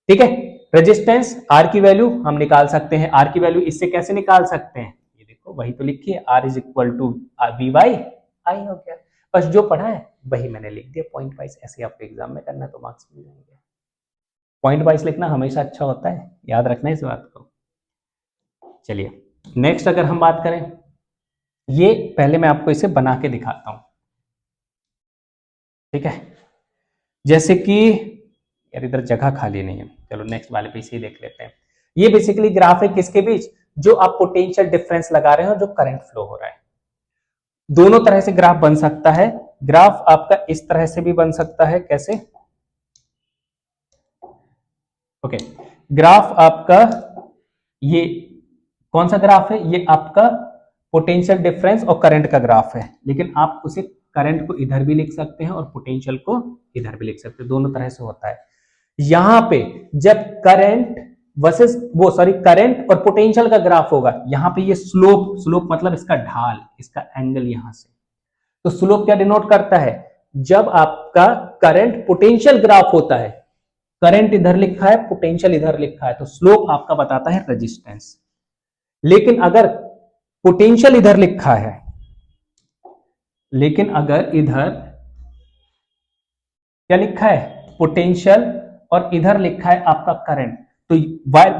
ठीक है, रेजिस्टेंस आर की वैल्यू हम निकाल सकते हैं। आर की वैल्यू इससे कैसे निकाल सकते हैं, ये देखो वही तो लिखी है, R is equal to V by I हो गया। बस जो पढ़ा है वही मैंने लिख दिया पॉइंट वाइज। ऐसे आपको एग्जाम में करना तो मार्क्स मिल जाएंगे। पॉइंट वाइज लिखना हमेशा अच्छा होता है, याद रखना इस बात को। चलिए नेक्स्ट अगर हम बात करें, ये पहले मैं आपको इसे बना के दिखाता हूं। ठीक है, जैसे कि यार इधर जगह खाली नहीं है, चलो नेक्स्ट वाले पे इसे देख लेते हैं। ये बेसिकली ग्राफ है किसके बीच, जो आप पोटेंशियल डिफरेंस लगा रहे हो, जो करंट फ्लो हो रहा है। दोनों तरह से ग्राफ बन सकता है। ग्राफ आपका इस तरह से भी बन सकता है, कैसे, ओके, ग्राफ आपका ये कौन सा ग्राफ है, ये आपका पोटेंशियल डिफरेंस और करंट का ग्राफ है। लेकिन आप उसे करंट को इधर भी लिख सकते हैं और पोटेंशियल को इधर भी लिख सकते हैं, दोनों तरह से होता है। यहां पे जब करंट वर्सेस वो सॉरी करंट और पोटेंशियल का ग्राफ होगा, यहां पे ये स्लोप मतलब इसका ढाल, इसका एंगल यहां से, तो स्लोप क्या डिनोट करता है, जब आपका करंट पोटेंशियल ग्राफ होता है, करंट इधर लिखा है, पोटेंशियल इधर लिखा है, तो स्लोप आपका बताता है रेजिस्टेंस। लेकिन अगर पोटेंशियल इधर लिखा है, लेकिन अगर इधर क्या लिखा है, पोटेंशियल, और इधर लिखा है आपका करंट, तो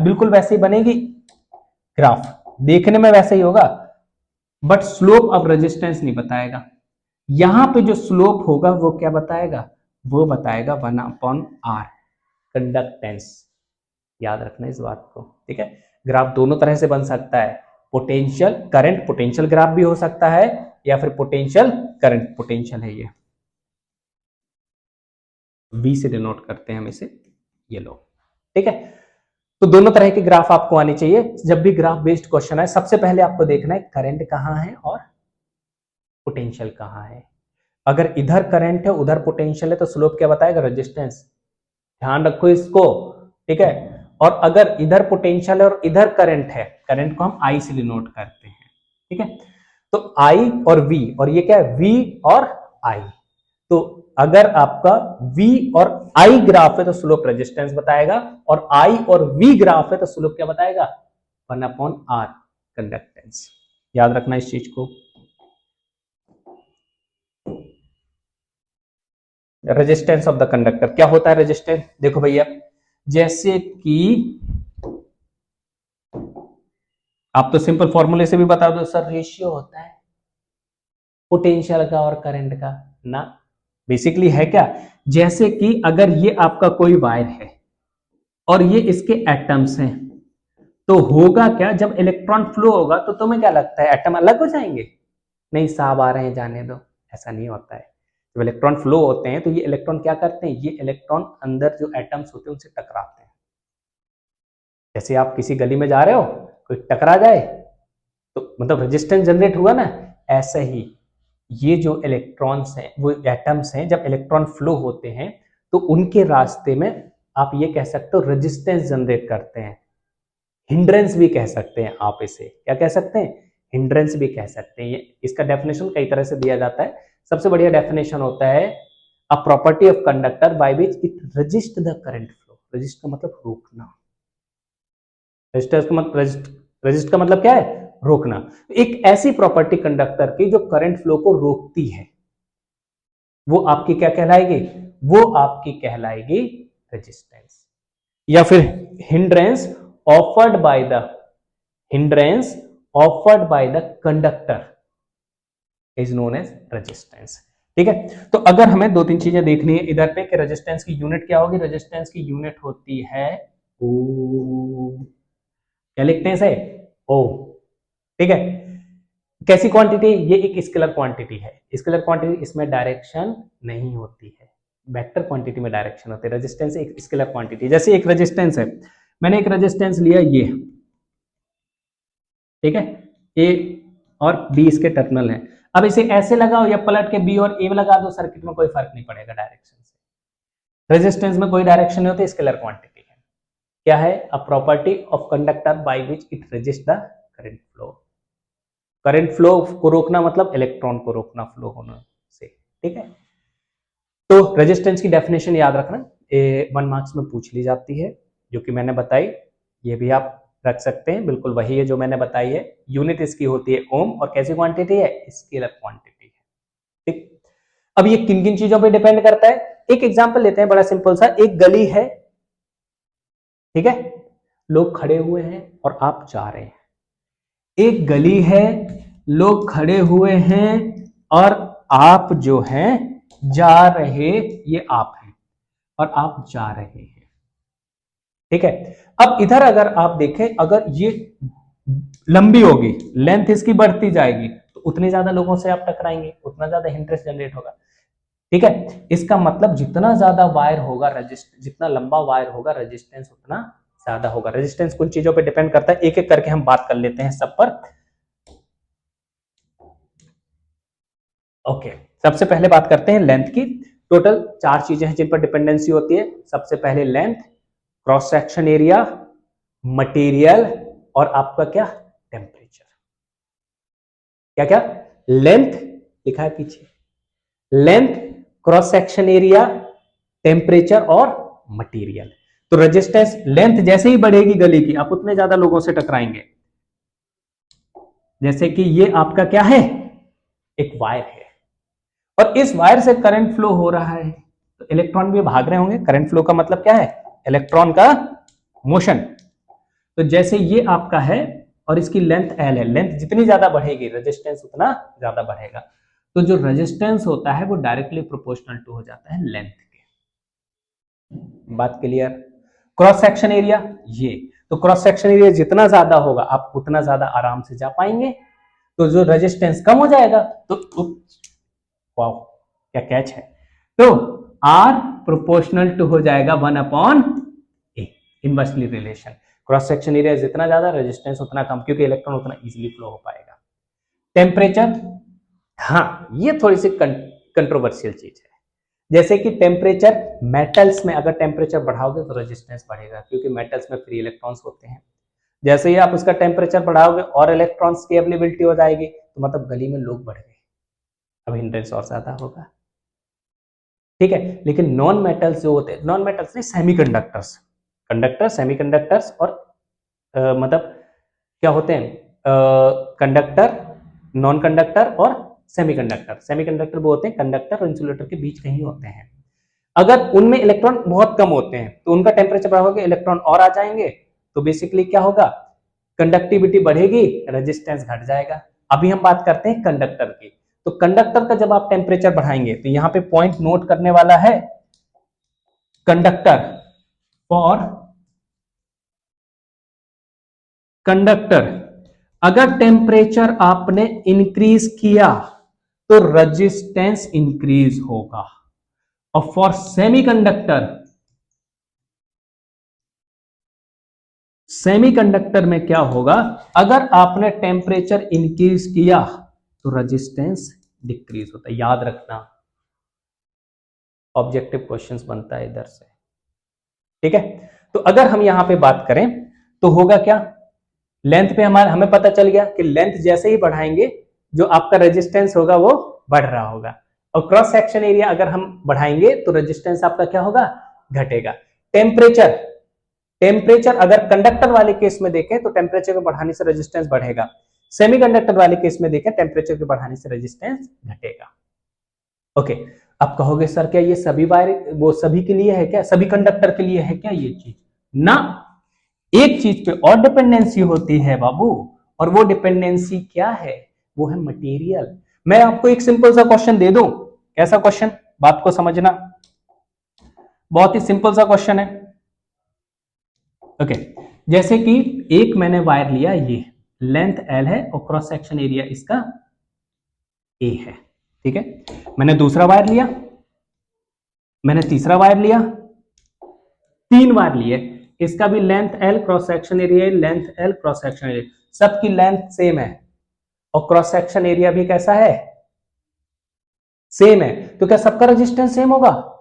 बिल्कुल वैसे ही बनेगी ग्राफ, देखने में वैसे ही होगा, बट स्लोप अब रेजिस्टेंस नहीं बताएगा। यहां पे जो स्लोप होगा वो क्या बताएगा, वो बताएगा 1 अपॉन आर, कंडक्टेंस। याद रखना इस बात को। ठीक है, ग्राफ दोनों तरह से बन सकता है, पोटेंशियल करंट पोटेंशियल ग्राफ भी हो सकता है, या फिर पोटेंशियल करंट, पोटेंशियल है ये, V से डिनोट करते हैं हम इसे, ये लो। ठीक है, तो दोनों तरह के ग्राफ आपको आने चाहिए। जब भी ग्राफ बेस्ड क्वेश्चन है, सबसे पहले आपको देखना है करंट कहां है और पोटेंशियल कहां है। अगर इधर करंट है उधर पोटेंशियल है तो स्लोप क्या बताएगा, रेजिस्टेंस। ध्यान रखो इसको। ठीक है, और अगर इधर पोटेंशियल है और इधर करंट है, करंट को हम I से डिनोट करते हैं। ठीक है, तो I और V, और ये क्या है, V और I। तो अगर आपका V और I ग्राफ है तो स्लोप रेजिस्टेंस बताएगा, और I और V ग्राफ है तो स्लोप क्या बताएगा, 1 अपॉन आर, कंडक्टेंस। याद रखना इस चीज को। रेजिस्टेंस ऑफ द कंडक्टर क्या होता है, रेजिस्टेंस देखो भैया, जैसे कि आप तो सिंपल फॉर्मूले से भी बता दो सर, रेशियो होता है पोटेंशियल का और करंट का ना। बेसिकली है क्या, जैसे कि अगर ये आपका कोई वायर है और ये इसके एटम्स हैं, तो होगा क्या, जब इलेक्ट्रॉन फ्लो होगा तो तुम्हें क्या लगता है, एटम अलग हो जाएंगे, नहीं साहब आ रहे हैं जाने दो, ऐसा नहीं होता है। जब इलेक्ट्रॉन फ्लो होते हैं तो ये इलेक्ट्रॉन क्या करते हैं, ये इलेक्ट्रॉन अंदर जो एटम्स होते हैं उनसे टकराते हैं। जैसे आप किसी गली में जा रहे हो, कोई टकरा जाए तो मतलब रेजिस्टेंस जनरेट हुआ ना, ऐसे ही ये जो इलेक्ट्रॉन्स हैं वो एटम्स हैं, जब इलेक्ट्रॉन फ्लो होते हैं तो उनके रास्ते में आप ये कह सकते हो रेजिस्टेंस जनरेट करते हैं, हिंड्रेंस भी कह सकते हैं आप इसे, क्या कह सकते हैं, हिंड्रेंस भी कह सकते हैं। इसका डेफिनेशन कई तरह से दिया जाता है। सबसे बढ़िया डेफिनेशन होता है a property of conductor by which it resist the current flow. Resist का मतलब रोकना, रेजिस्ट का मतलब क्या है, रोकना। एक ऐसी प्रॉपर्टी कंडक्टर की जो करंट फ्लो को रोकती है, वो आपकी क्या कहलाएगी, वो आपकी कहलाएगी रेजिस्टेंस। या फिर hindrance offered by the, hindrance offered by the conductor is known as resistance. ठीक है, तो अगर हमें दो तीन चीजें देखनी है इधर पे कि रेजिस्टेंस की यूनिट क्या होगी, रेजिस्टेंस की यूनिट होती है ओम। क्या लिखते हैं इसे, ओम। ठीक है, कैसी क्वांटिटी, ये एक स्केलर क्वांटिटी है। स्केलर क्वांटिटी, इसमें डायरेक्शन नहीं होती है, वेक्टर क्वांटिटी में डायरेक्शन होती है। रेजिस्टेंस एक स्केलर क्वांटिटी, जैसे एक रेजिस्टेंस है, मैंने एक रेजिस्टेंस लिया ये, ठीक है, ए और बी इसके टर्मिनल है। अब इसे ऐसे लगाओ या पलट के बी और ए लगा दो सर्किट में, कोई फर्क नहीं पड़ेगा डायरेक्शन से। रेजिस्टेंस में कोई डायरेक्शन नहीं होती, स्केलर क्वांटिटी है। क्या है, a property of conductor by which it resist the current flow. Current flow को रोकना मतलब इलेक्ट्रॉन को रोकना फ्लो होने से। ठीक है, तो रेजिस्टेंस की डेफिनेशन याद रखना, 1 मार्क्स में पूछ ली जाती है, जो कि मैंने बताई, ये भी आप रख सकते हैं, बिल्कुल वही है जो मैंने बताई है। यूनिट इसकी होती है ओम, और कैसी क्वांटिटी है, स्केलर क्वांटिटी है। ठीक, अब ये किन किन चीजों पे डिपेंड करता है, एक एग्जांपल लेते हैं बड़ा सिंपल सा। एक गली है, ठीक है, लोग खड़े हुए हैं और आप जा रहे हैं। एक गली है, लोग खड़े हुए हैं और आप जो हैं जा रहे, ये आप हैं और आप जा रहे हैं। ठीक है, अब इधर अगर आप देखें, अगर ये लंबी होगी, लेंथ इसकी बढ़ती जाएगी, तो उतने ज्यादा लोगों से आप टकराएंगे, उतना ज्यादा इंटरेस्ट जनरेट होगा। ठीक है, इसका मतलब जितना ज्यादा वायर होगा, जितना लंबा वायर होगा, रेजिस्टेंस उतना ज्यादा होगा। रेजिस्टेंस कुछ चीजों पे डिपेंड करता है, एक एक करके हम बात कर लेते हैं सब पर। ओके, सबसे पहले बात करते हैं लेंथ की। टोटल 4 चीजें हैं जिन पर डिपेंडेंसी होती है। सबसे पहले length, cross section area, material और आपका क्या, टेम्परेचर। क्या क्या, लेंथ लिखा है पीछे, length, cross section area, temperature और मटेरियल। तो रेजिस्टेंस, लेंथ जैसे ही बढ़ेगी गली की, आप उतने ज्यादा लोगों से टकराएंगे। जैसे कि ये आपका क्या है, एक वायर है और इस वायर से करंट फ्लो हो रहा है, तो इलेक्ट्रॉन भी भाग रहे होंगे। करंट फ्लो का मतलब क्या है, इलेक्ट्रॉन का मोशन। तो जैसे ये आपका है और इसकी लेंथ एल है, लेंथ जितनी ज्यादा बढ़ेगी रेजिस्टेंस उतना ज्यादा बढ़ेगा। तो जो रेजिस्टेंस होता है वो डायरेक्टली प्रोपोर्शनल टू हो जाता है लेंथ के। बात क्लियर। क्रॉस सेक्शन एरिया, ये तो क्रॉस सेक्शन एरिया जितना ज्यादा होगा आप उतना ज्यादा आराम से जा पाएंगे, तो जो रेजिस्टेंस कम हो जाएगा तो वाओ क्या कैच है, तो आर प्रोपोर्शनल टू हो जाएगा 1/a, inversely relation. Cross section area जितना ज्यादा, रेजिस्टेंस उतना कम, क्योंकि इलेक्ट्रॉन उतना इजीली फ्लो हो पाएगा। टेम्परेचर, हाँ ये थोड़ी सी कंट्रोवर्शियल चीज है। जैसे कि टेम्परेचर, मेटल्स में अगर टेम्परेचर बढ़ाओगे तो रेजिस्टेंस बढ़ेगा, क्योंकि मेटल्स में फ्री इलेक्ट्रॉन्स होते हैं। जैसे ही आप उसका टेम्परेचर बढ़ाओगे और इलेक्ट्रॉन्स की अवेलेबिलिटी हो जाएगी, तो मतलब गली में लोग बढ़ गए, अब हिंड्रेंस और ज्यादा होगा। ठीक है, लेकिन नॉन मेटल्स जो होते हैं, नॉन मेटल्स नहीं, सेमीकंडक्टर्स, कंडक्टर, सेमीकंडक्टर्स और मतलब क्या होते हैं, कंडक्टर, नॉन कंडक्टर और सेमीकंडक्टर। सेमीकंडक्टर वो होते हैं कंडक्टर और इंसुलेटर के बीच कहीं होते हैं। अगर उनमें इलेक्ट्रॉन बहुत कम होते हैं तो उनका टेम्परेचर बढ़ाओगे, इलेक्ट्रॉन और आ जाएंगे, तो बेसिकली क्या होगा, कंडक्टिविटी बढ़ेगी, रेजिस्टेंस घट जाएगा। अभी हम बात करते हैं कंडक्टर की। तो कंडक्टर का जब आप टेम्परेचर बढ़ाएंगे, तो यहां पे पॉइंट नोट करने वाला है, कंडक्टर, फॉर कंडक्टर अगर टेम्परेचर आपने इंक्रीज किया तो रेजिस्टेंस इंक्रीज होगा। और फॉर सेमीकंडक्टर, सेमीकंडक्टर में क्या होगा, अगर आपने टेम्परेचर इंक्रीज किया तो रेजिस्टेंस डिक्रीज होता है, याद रखना, ऑब्जेक्टिव क्वेश्चंस बनता है इधर से। ठीक है, तो अगर हम यहां पे बात करें तो होगा क्या, लेंथ पे हमें पता चल गया कि लेंथ जैसे ही बढ़ाएंगे जो आपका रेजिस्टेंस होगा वो बढ़ रहा होगा, और क्रॉस सेक्शन एरिया अगर हम बढ़ाएंगे तो रेजिस्टेंस आपका क्या होगा, घटेगा। टेम्परेचर, टेम्परेचर अगर कंडक्टर वाले केस में देखें तो टेम्परेचर को बढ़ाने से रेजिस्टेंस बढ़ेगा, सेमीकंडक्टर वाले केस में देखें टेम्परेचर को बढ़ाने से रेजिस्टेंस घटेगा। ओके, अब कहोगे सर क्या ये सभी वायर वो सभी के लिए है क्या, सभी कंडक्टर के लिए है क्या ये चीज, ना, एक चीज पे और डिपेंडेंसी होती है बाबू, और वो डिपेंडेंसी क्या है, वो है मटेरियल। मैं आपको एक सिंपल सा क्वेश्चन दे दूं, कैसा क्वेश्चन, बात को समझना, बहुत ही सिंपल सा क्वेश्चन है। ओके, जैसे कि एक मैंने वायर लिया, ये लेंथ एल है और क्रॉस सेक्शन एरिया इसका ए है, ठीक है। मैंने दूसरा वायर लिया, मैंने तीसरा वायर लिया, 3 वायर लिए, इसका भी length L, cross section area length L, cross section area, सबकी लेंथ सेम है और क्रॉस सेक्शन एरिया भी कैसा है, सेम है, तो क्या सबका रेजिस्टेंस सेम होगा।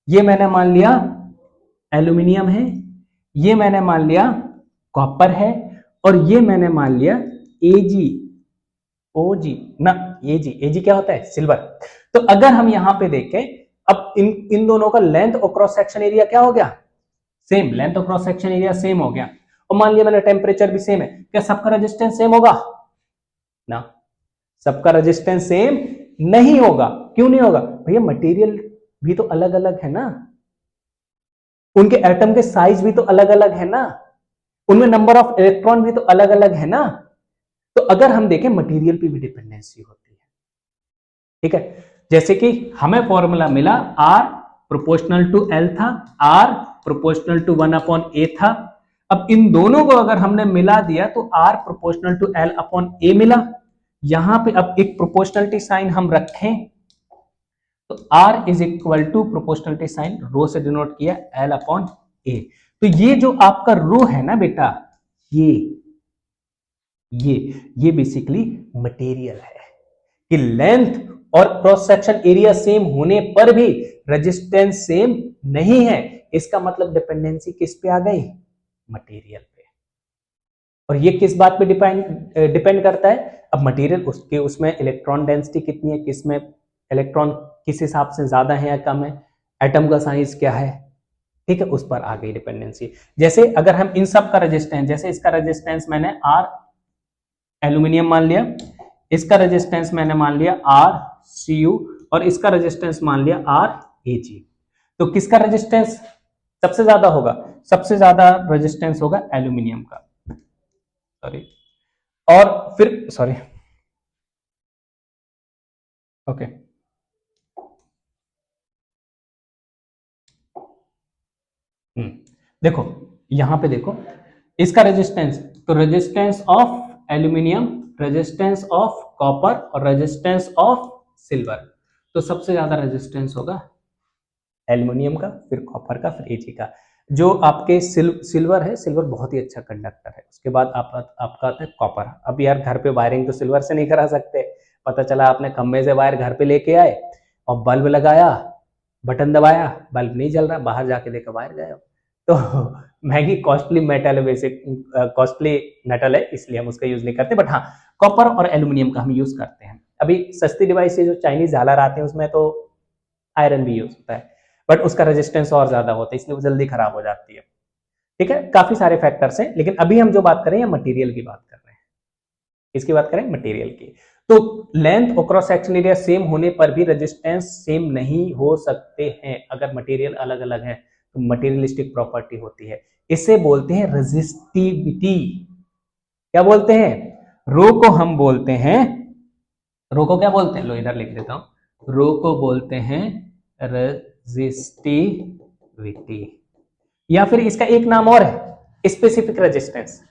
ये मैंने मान लिया एल्यूमिनियम है, ये मैंने मान लिया कॉपर है, और ये मैंने मान लिया एजी, ओजी ना, एजी क्या होता है, सिल्वर। तो अगर हम यहां पे देखें, अब इन दोनों का लेंथ और क्रॉस सेक्शन एरिया क्या हो गया, सेम, लेंथ और क्रॉस सेक्शन एरिया सेम हो गया, और मान लिया मैंने टेम्परेचर भी सेम है, क्या सबका रेजिस्टेंस सेम होगा, ना, सबका रेजिस्टेंस सेम नहीं होगा। क्यों नहीं होगा भैया, मटेरियल भी तो अलग अलग है ना, उनके एटम के साइज भी तो अलग अलग है ना, उनमें नंबर ऑफ इलेक्ट्रॉन भी तो अलग अलग है ना। तो अगर हम देखें मटेरियल पे भी डिपेंडेंसी होती है, ठीक है। जैसे कि हमें फॉर्मूला मिला R प्रोपोर्शनल टू L था, R प्रोपोर्शनल टू 1/A था। अब इन दोनों को अगर हमने मिला दिया तो R प्रोपोर्शनल टू L/A मिला। यहां पे अब एक प्रोपोर्शनलिटी साइन हम रखें तो R is equal to proportionality sign rho से डिनोट किया L/A। तो ये जो आपका रो है ना बेटा, ये बेसिकली मटेरियल है कि लेंथ और क्रॉस सेक्शन एरिया सेम होने पर भी रेजिस्टेंस सेम नहीं है। इसका मतलब डिपेंडेंसी किस पे आ गई, मटेरियल पे। और ये किस बात पे डिपेंड करता है, अब मटेरियल उसके उसमें इलेक्ट्रॉन डेंसिटी कितनी है, किसमें इलेक्ट्रॉन किस हिसाब से ज्यादा है या कम है, एटम का साइज क्या है, ठीक है, उस पर आ गई डिपेंडेंसी। जैसे अगर हम इन सब का रेजिस्टेंस, जैसे इसका रेजिस्टेंस मैंने R एल्यूमिनियम मान लिया, इसका रेजिस्टेंस मैंने मान लिया RCu, और इसका रेजिस्टेंस मान लिया RAg, तो किसका रेजिस्टेंस सबसे ज्यादा होगा, सबसे ज्यादा रेजिस्टेंस होगा एल्यूमिनियम का, सॉरी, और फिर सॉरी, ओके, देखो यहां पे देखो इसका रेजिस्टेंस, तो resistance of aluminium, resistance of copper और रेजिस्टेंस ऑफ सिल्वर, तो सबसे ज्यादा रेजिस्टेंस होगा एल्यूमिनियम का, फिर कॉपर का, फिर एजी का। जो आपके सिल्वर है, सिल्वर बहुत ही अच्छा कंडक्टर है, उसके बाद आपका आता है कॉपर। अब यार घर पे वायरिंग तो सिल्वर से नहीं करा सकते, पता चला आपने खंबे से वायर घर पे लेके आए और बल्ब लगाया, बटन दबाया, बल्ब नहीं जल रहा, बाहर जाके देखा वायर गया। तो महंगी कॉस्टली मेटल है, बेसिक कॉस्टली मेटल है, इसलिए हम उसका यूज नहीं करते, बट हाँ कॉपर और एल्यूमिनियम का हम यूज करते हैं। अभी सस्ती डिवाइस से जो चाइनीज झालर आते हैं उसमें तो आयरन भी यूज होता है, बट उसका रेजिस्टेंस और ज्यादा होता है, इसलिए वो जल्दी खराब हो जाती है। ठीक है, काफी सारे फैक्टर्स हैं, लेकिन अभी हम जो बात कर रहे हैं मटेरियल की बात कर रहे हैं। किसकी बात करें, मटेरियल की। तो लेंथ और क्रॉस सेक्शन एरिया सेम होने पर भी रेजिस्टेंस सेम नहीं हो सकते हैं, अगर मटेरियल अलग अलग है तो मटेरियलिस्टिक प्रॉपर्टी होती है, इसे बोलते हैं रेजिस्टिविटी। क्या बोलते हैं, रो को हम बोलते हैं, रो को क्या बोलते हैं, लो इधर लिख देता हूं, रो को बोलते हैं रेजिस्टिविटी, या फिर इसका एक नाम और है स्पेसिफिक रेजिस्टेंस,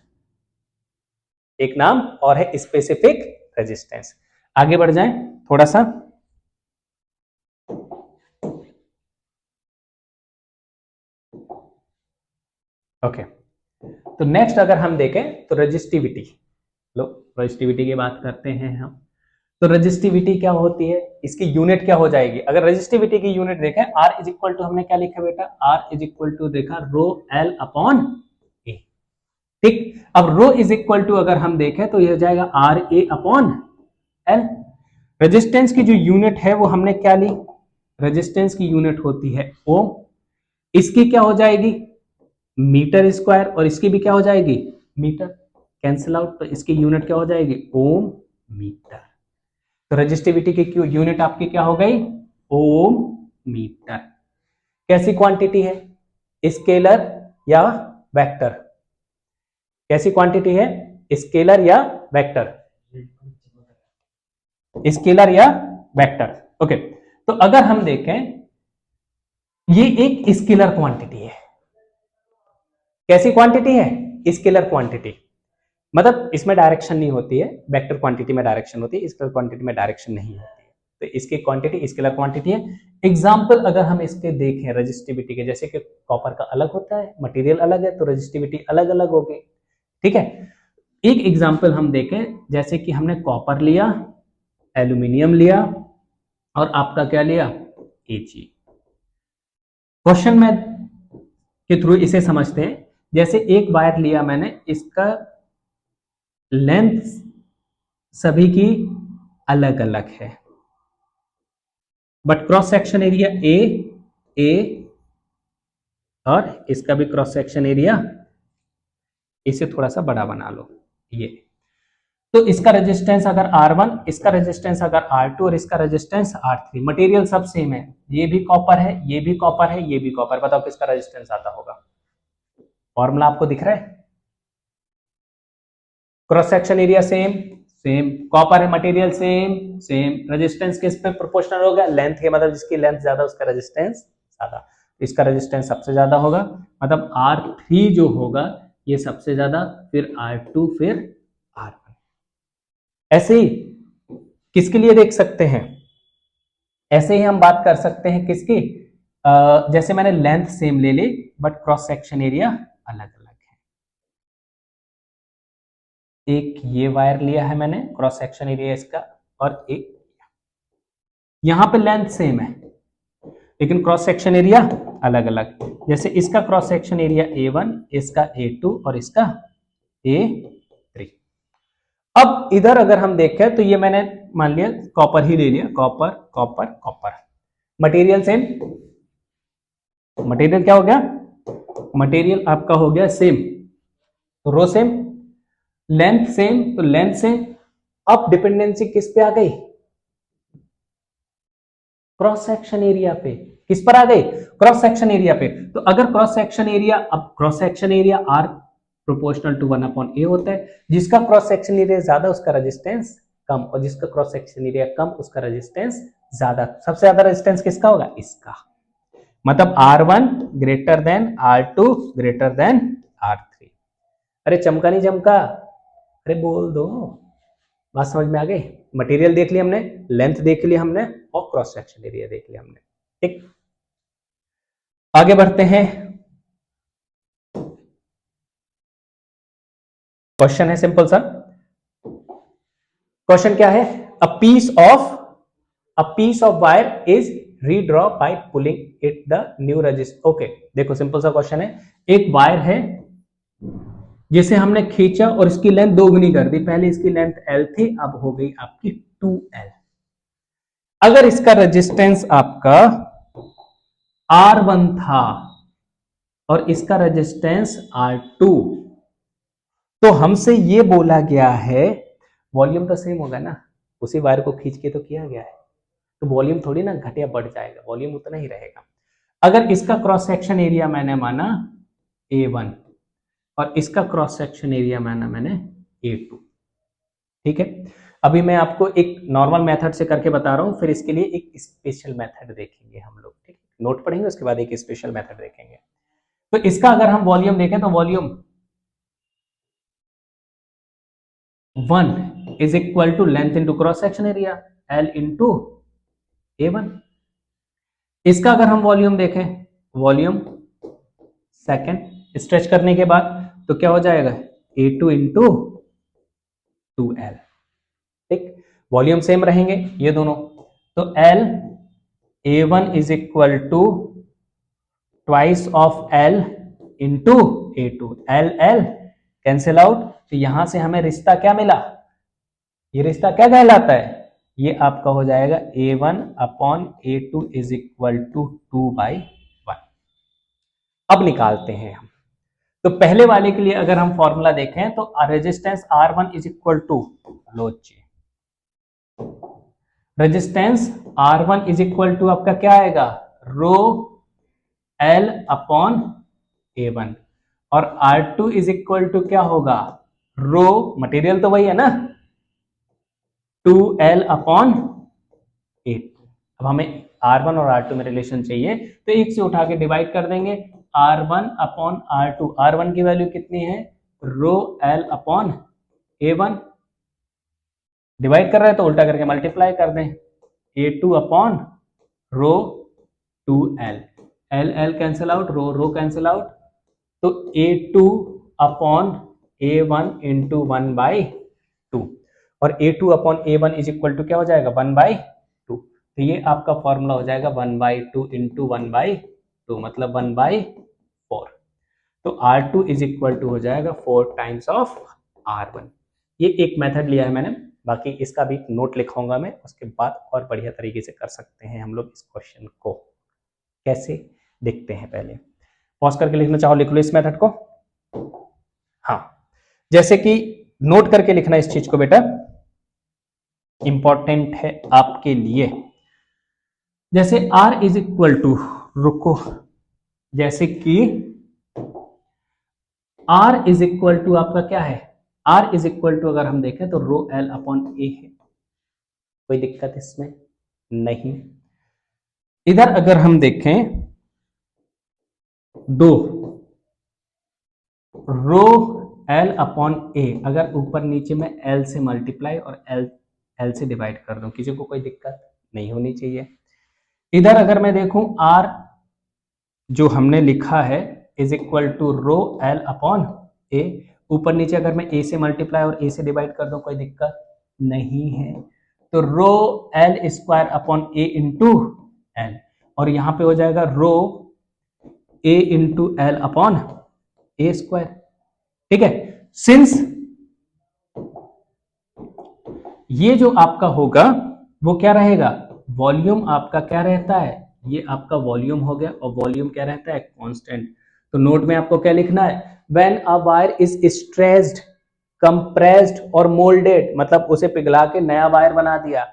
एक नाम और है स्पेसिफिक रेजिस्टेंस। आगे बढ़ जाएं थोड़ा सा, ओके। तो नेक्स्ट अगर हम देखें तो रेजिस्टिविटी, लो रेजिस्टिविटी की बात करते हैं हम। तो रेजिस्टिविटी क्या होती है, इसकी यूनिट क्या हो जाएगी? अगर रेजिस्टिविटी की यूनिट देखें, R इज इक्वल टू, हमने क्या लिखा बेटा, R इज इक्वल टू देखा रो एल अपॉन ए। ठीक, अब रो इज इक्वल टू अगर हम देखें तो ये हो जाएगा R A upon L. Resistance की जो यूनिट है वो हमने क्या ली, रेजिस्टेंस की यूनिट होती है ओम, इसकी क्या हो जाएगी मीटर स्क्वायर, और इसकी भी क्या हो जाएगी मीटर, कैंसिल आउट, तो इसकी यूनिट क्या हो जाएगी ओम मीटर। तो रेजिस्टिविटी की यूनिट आपकी क्या हो गई ओम मीटर। कैसी क्वांटिटी है, स्केलर या वेक्टर, कैसी क्वांटिटी है, स्केलर या वेक्टर, स्केलर या वेक्टर। ओके, तो अगर हम देखें ये एक स्केलर क्वांटिटी है, कैसी क्वांटिटी है स्केलर क्वांटिटी, मतलब इसमें डायरेक्शन नहीं होती है, वेक्टर क्वांटिटी में डायरेक्शन होती है, स्केलर क्वांटिटी में डायरेक्शन नहीं होती है, तो इसकी क्वांटिटी स्केलर क्वांटिटी है। एग्जांपल अगर हम इसके देखें रेजिस्टिविटी के, जैसे कि कॉपर का अलग होता है, मटेरियल अलग है, तो रेजिस्टिविटी अलग अलग होगी। ठीक है, एक एग्जांपल हम देखें, जैसे कि हमने कॉपर लिया, एल्यूमिनियम लिया और आपका क्या लिया Ag। क्वेश्चन में के थ्रू इसे समझते हैं। जैसे एक वायर लिया मैंने, इसका लेंथ सभी की अलग अलग है, but cross section area A और इसका भी क्रॉस सेक्शन एरिया, इसे थोड़ा सा बड़ा बना लो ये, तो इसका रेजिस्टेंस अगर R1, इसका रेजिस्टेंस अगर R2 और इसका रेजिस्टेंस R3, मटेरियल सब सेम है, ये भी कॉपर है, ये भी कॉपर है, ये भी कॉपर, बताओ किसका रेजिस्टेंस आता होगा? फॉर्मूला आपको दिख रहा है, cross section area same same, copper है मटेरियल सेम सेम, रेजिस्टेंस किस पे प्रोपोर्शनल होगा लेंथ के, मतलब जिसकी लेंथ ज्यादा उसका रेजिस्टेंस ज्यादा, इसका रेजिस्टेंस सबसे ज्यादा होगा, मतलब R3 जो होगा ये सबसे ज्यादा, फिर R2, फिर R1। ऐसे ही किसके लिए देख सकते हैं, ऐसे ही हम बात कर सकते हैं किसकी, जैसे मैंने लेंथ सेम ले ली बट क्रॉस सेक्शन एरिया अलग अलग है। एक ये वायर लिया है मैंने, क्रॉस सेक्शन एरिया इसका, और एक यहां पे लेंथ सेम है लेकिन क्रॉस सेक्शन एरिया अलग अलग, जैसे इसका क्रॉस सेक्शन एरिया A1, इसका A2 और इसका A3। अब इधर अगर हम देखें तो ये मैंने मान लिया कॉपर ही ले लिया, copper copper copper, material same, material क्या हो गया, मटेरियल आपका हो गया सेम, तो रो सेम, लेंथ सेम तो लेंथ सेम। अब डिपेंडेंसी किस पे आ गई, क्रॉस सेक्शन एरिया पे, किस पर आ गई क्रॉस सेक्शन एरिया पे। तो अगर क्रॉस सेक्शन एरिया, अब cross section area R proportional to 1/a होता है, जिसका क्रॉस सेक्शन एरिया ज्यादा उसका रेजिस्टेंस कम, और जिसका क्रॉस सेक्शन एरिया कम उसका रेजिस्टेंस ज्यादा। सबसे ज्यादा रेजिस्टेंस किसका होगा, इसका, मतलब R1 greater than R2 greater than R3। अरे चमका नहीं चमका, अरे बोल दो, बात समझ में आ गई। मटेरियल देख लिया हमने, लेंथ देख लिया हमने, और क्रॉस सेक्शन एरिया देख लिया हमने। ठीक, आगे बढ़ते हैं। क्वेश्चन है सिंपल सा, क्वेश्चन क्या है, a piece of wire is redraw by pulling it the new register. Okay, देखो सिंपल सा क्वेश्चन है, एक वायर है जिसे हमने खींचा और इसकी लेंथ दोगुनी कर दी, पहले इसकी लेंथ L थी, अब हो गई आपकी 2L। अगर इसका रेजिस्टेंस आपका R1 था और इसका रेजिस्टेंस R2, तो हमसे ये बोला गया है, वॉल्यूम तो सेम होगा ना, उसी वायर को खींच के तो किया गया है, तो वॉल्यूम थोड़ी ना घट या बढ़ जाएगा, वॉल्यूम उतना ही रहेगा। अगर इसका क्रॉस सेक्शन एरिया मैंने माना A1 और इसका क्रॉस सेक्शन एरिया मैंने A2, ठीक है। अभी मैं आपको एक नॉर्मल मेथड से करके बता रहा हूं, फिर इसके लिए एक स्पेशल मेथड देखेंगे हम लोग, ठीक, नोट पढ़ेंगे उसके बाद एक स्पेशल मेथड देखेंगे। तो इसका अगर हम वॉल्यूम देखें तो volume 1 is equal to length into cross section area L into A1। इसका अगर हम वॉल्यूम देखें, वॉल्यूम सेकेंड स्ट्रेच करने के बाद तो क्या हो जाएगा A2 इंटू 2L। ठीक, वॉल्यूम सेम रहेंगे ये दोनों, तो L A1 is equal to twice of L into A2, L L cancel out, तो यहां से हमें रिश्ता क्या मिला, ये रिश्ता क्या कहलाता है, ये आपका हो जाएगा A1 upon A2 is equal to 2/1। अब निकालते हैं हम, तो पहले वाले के लिए अगर हम फॉर्मूला देखें तो resistance R1 is equal to, लो जी, resistance R1 is equal to आपका क्या आएगा, रो L अपॉन A1, और R2 इज इक्वल टू क्या होगा, रो मटेरियल तो वही है ना, 2L अपॉन 8। अब हमें R1 और R2 में रिलेशन चाहिए, तो एक से उठा के डिवाइड कर देंगे, R1 अपॉन R2, R1 की वैल्यू कितनी है, रो L अपॉन A1, डिवाइड कर रहे हैं तो उल्टा करके मल्टीप्लाई कर दें, A2 upon rho 2L, L L cancel out, rho rho cancel out, तो A2 अपॉन A1 इंटू 1/2, और A2 upon A1 is equal to क्या हो जाएगा, 1/2, तो ये आपका फॉर्मूला हो जाएगा 1/2 इंटू 1/2, मतलब 1/4, तो R2 इज इक्वल टू हो जाएगा 4 टाइम्स ऑफ R1। ये एक मेथड लिया है मैंने, बाकी इसका भी नोट लिखूंगा मैं, उसके बाद और बढ़िया तरीके से कर सकते हैं हम लोग इस क्वेश्चन को, कैसे देखते हैं, पहले पॉज करके लिखना चाहो लिख लो इस मेथड को। हाँ, जैसे कि नोट करके लिखना इस चीज को बेटा, इंपॉर्टेंट है आपके लिए, जैसे R इज इक्वल टू, रुको, जैसे कि R इज इक्वल टू आपका क्या है, R इज इक्वल टू अगर हम देखें तो रो L अपॉन A है, कोई दिक्कत इसमें नहीं। इधर अगर हम देखें दो, रो L अपॉन A, अगर ऊपर नीचे में L से मल्टीप्लाई और L से डिवाइड कर दूं, किसी को कोई दिक्कत नहीं होनी चाहिए। इधर अगर मैं देखूं R जो हमने लिखा है is equal to rho L upon A, ऊपर नीचे अगर मैं A से मल्टीप्लाई और A से डिवाइड कर दूं कोई दिक्कत नहीं है, तो रो L square upon A into L, और यहां पे हो जाएगा रो A into L upon A square, ठीक है। सिंस ये जो आपका होगा वो क्या रहेगा, वॉल्यूम आपका क्या रहता है, ये आपका वॉल्यूम हो गया, और वॉल्यूम क्या रहता है, कांस्टेंट। तो नोट में आपको क्या लिखना है, when a wire is stressed, compressed और मोल्डेड, मतलब उसे पिघला के नया वायर बना दिया,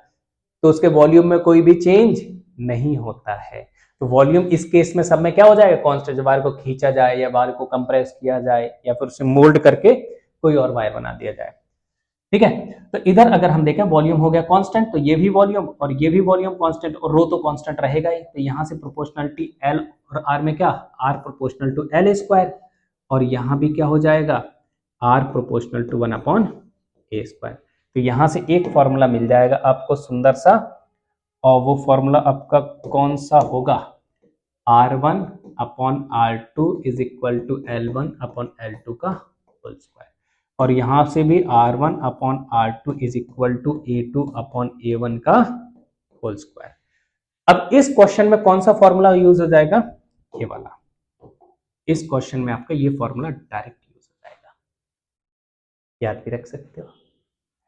तो उसके वॉल्यूम में कोई भी चेंज नहीं होता है। तो वॉल्यूम इस केस में सब में क्या हो जाएगा, कांस्टेंट। वायर को खींचा जाए या वायर को कंप्रेस किया जाए या फिर उसे मोल्ड करके कोई और वायर बना दिया जाए, ठीक है। तो इधर अगर हम देखें वॉल्यूम हो गया कांस्टेंट, तो ये भी वॉल्यूम और ये भी वॉल्यूम कांस्टेंट, और रो तो कांस्टेंट रहेगा ही, तो यहां से प्रोपोर्शनलिटी L और R में क्या, R proportional to L square, और यहां भी क्या हो जाएगा, R proportional to 1 upon A square. तो यहां से एक फॉर्मूला मिल जाएगा आपको सुंदर सा, और वो फॉर्मूला आपका कौन सा होगा, R1 upon R2 is equal to L1 upon L2 का होल स्क्वायर, और यहां से भी R1 upon R2 is equal to A2 upon A1 का होल स्क्वायर। अब इस क्वेश्चन में कौन सा फॉर्मूला यूज हो जाएगा, ये वाला, इस क्वेश्चन में आपका ये फॉर्मूला डायरेक्ट यूज हो जाएगा, याद भी रख सकते हो,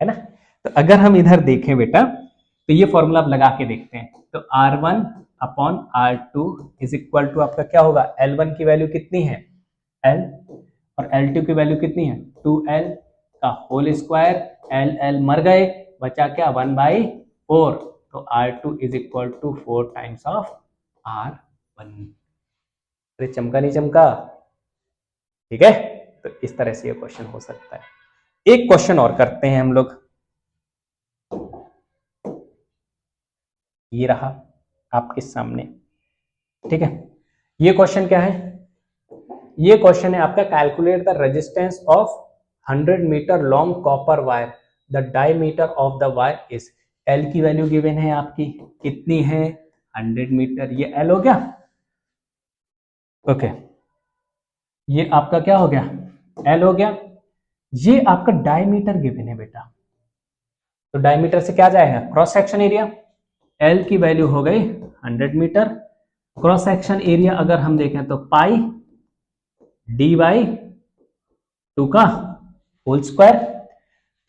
है ना। तो अगर हम इधर देखें बेटा, तो ये फॉर्मूला आप लगा के देखते हैं, तो R1 upon R2 is equal to आपका क्या होगा, L1 की वैल्यू कितनी है L, और L2 की वैल्यू कितनी है 2L का होल स्क्वायर, L मर गए, बचा क्या 1/4, तो R2 is equal to 4 times of R1। अरे चमका नहीं चमका, ठीक है। तो इस तरह से ये क्वेश्चन हो सकता है। एक क्वेश्चन और करते हैं हम लोग, ये रहा आपके सामने, ठीक है। ये क्वेश्चन क्या है, ये क्वेश्चन है आपका, calculate the resistance of 100 metre long copper wire, the diameter of the wire is, L की वैल्यू गिवन है आपकी, कितनी है 100 मीटर, ये L हो गया, ओके, ये आपका क्या हो गया L हो गया, ये आपका डायमीटर गिवन है बेटा, तो डायमीटर से क्या जाएगा, क्रॉस सेक्शन एरिया। एल की वैल्यू हो गई 100 मीटर, क्रॉस सेक्शन एरिया अगर हम देखें तो पाई डी बाई 2 का होल स्क्वायर।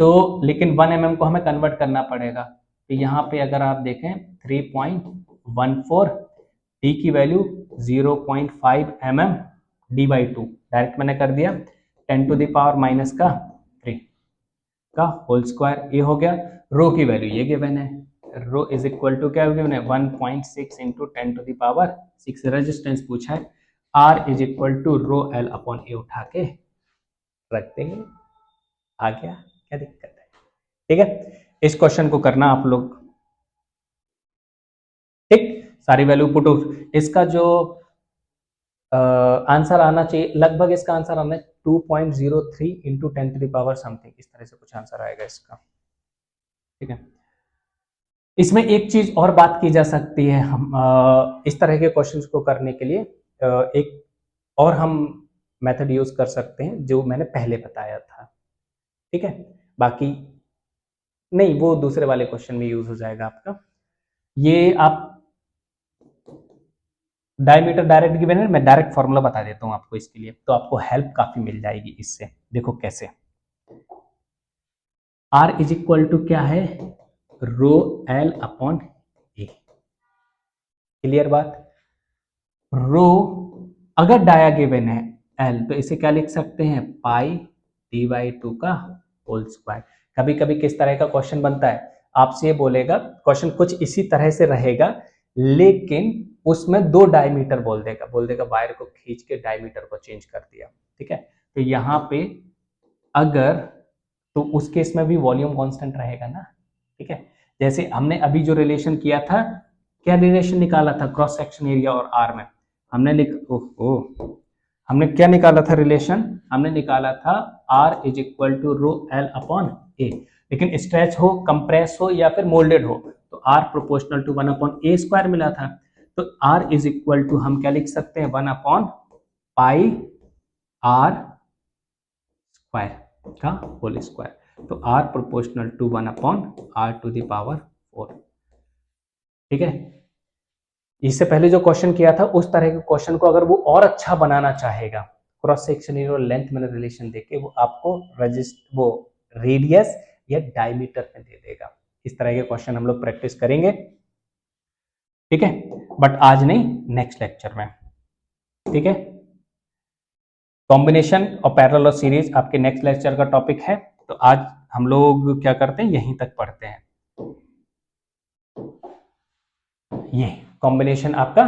तो लेकिन 1 mm को हमें कन्वर्ट करना पड़ेगा, तो यहाँ पे अगर आप देखें 3.14, डी की value 0.5 mm, D by 2 direct मैंने कर दिया, 10 टू द पावर माइनस का 3 का होल स्क्वायर। ये हो गया। रो की वैल्यू ये गिवन है, रो इज इक्वल टू क्या गिवन है 1.6 into 10 to the power 6 resistance पूछा है। R is equal to rho L upon A उठा के रख देंगे, आ गया, क्या दिक्कत है। ठीक है, इस क्वेश्चन को करना आप लोग, ठीक, सारी वैल्यू पुट। इसका जो आंसर आना चाहिए लगभग, इसका आंसर आना है 2.03 into 10 to the power something, इस तरह से कुछ आंसर आएगा इसका। ठीक है, इसमें एक चीज और बात की जा सकती है, हम इस तरह के क्वेश्चंस को करने के लिए एक और हम मेथड यूज कर सकते हैं जो मैंने पहले बताया था। ठीक है, बाकी नहीं, वो दूसरे वाले क्वेश्चन में यूज हो जाएगा आपका। ये आप डायमीटर डायरेक्ट गिवन है, मैं डायरेक्ट फॉर्मूला बता देता हूं आपको इसके लिए, तो आपको हेल्प काफी मिल जाएगी इससे। देखो कैसे, R इज इक्वल टू क्या है, रो एल अपॉन ए। क्लियर बात। रो अगर डाया गिवन है एल, तो इसे क्या लिख सकते हैं, पाई डी बाई 2 का होल स्क्वायर। कभी कभी किस तरह का क्वेश्चन बनता है, आपसे ये बोलेगा, क्वेश्चन कुछ इसी तरह से रहेगा, लेकिन उसमें 2 डायमीटर बोल देगा वायर को खींच के डायमीटर को चेंज कर दिया। ठीक है, तो यहाँ पे अगर, तो उस केस में भी वॉल्यूम कांस्टेंट रहेगा ना। ठीक है, जैसे हमने अभी जो रिलेशन किया था, क्या रिलेशन निकाला था क्रॉस सेक्शन एरिया और आर में, हमने क्या निकाला था रिलेशन, हमने निकाला था R is equal to rho L upon A. लेकिन स्ट्रेच हो, कंप्रेस हो या फिर मोल्डेड हो, तो R proportional to 1 upon A square मिला था। तो आर इज इक्वल टू हम क्या लिख सकते हैं, 1 अपॉन पाई आर स्क्वायर का होल स्क्वायर। तो R proportional to 1 upon R to the power 4। ठीक है, इससे पहले जो क्वेश्चन किया था उस तरह के क्वेश्चन को अगर वो और अच्छा बनाना चाहेगा, क्रॉस सेक्शन एरिया और लेंथ में रिलेशन देके वो आपको वो रेडियस या डायमीटर में दे देगा। इस तरह के क्वेश्चन हम लोग प्रैक्टिस करेंगे। ठीक है, बट आज नहीं, नेक्स्ट लेक्चर में। ठीक है, कॉम्बिनेशन और पैरेलल और सीरीज आपके नेक्स्ट लेक्चर का टॉपिक है। तो आज हम लोग क्या करते हैं, यहीं तक पढ़ते हैं। ये कॉम्बिनेशन आपका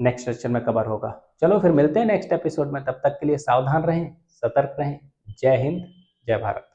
नेक्स्ट लेक्चर में कवर होगा। चलो फिर मिलते हैं नेक्स्ट एपिसोड में, तब तक के लिए सावधान रहें, सतर्क रहें। जय हिंद, जय भारत।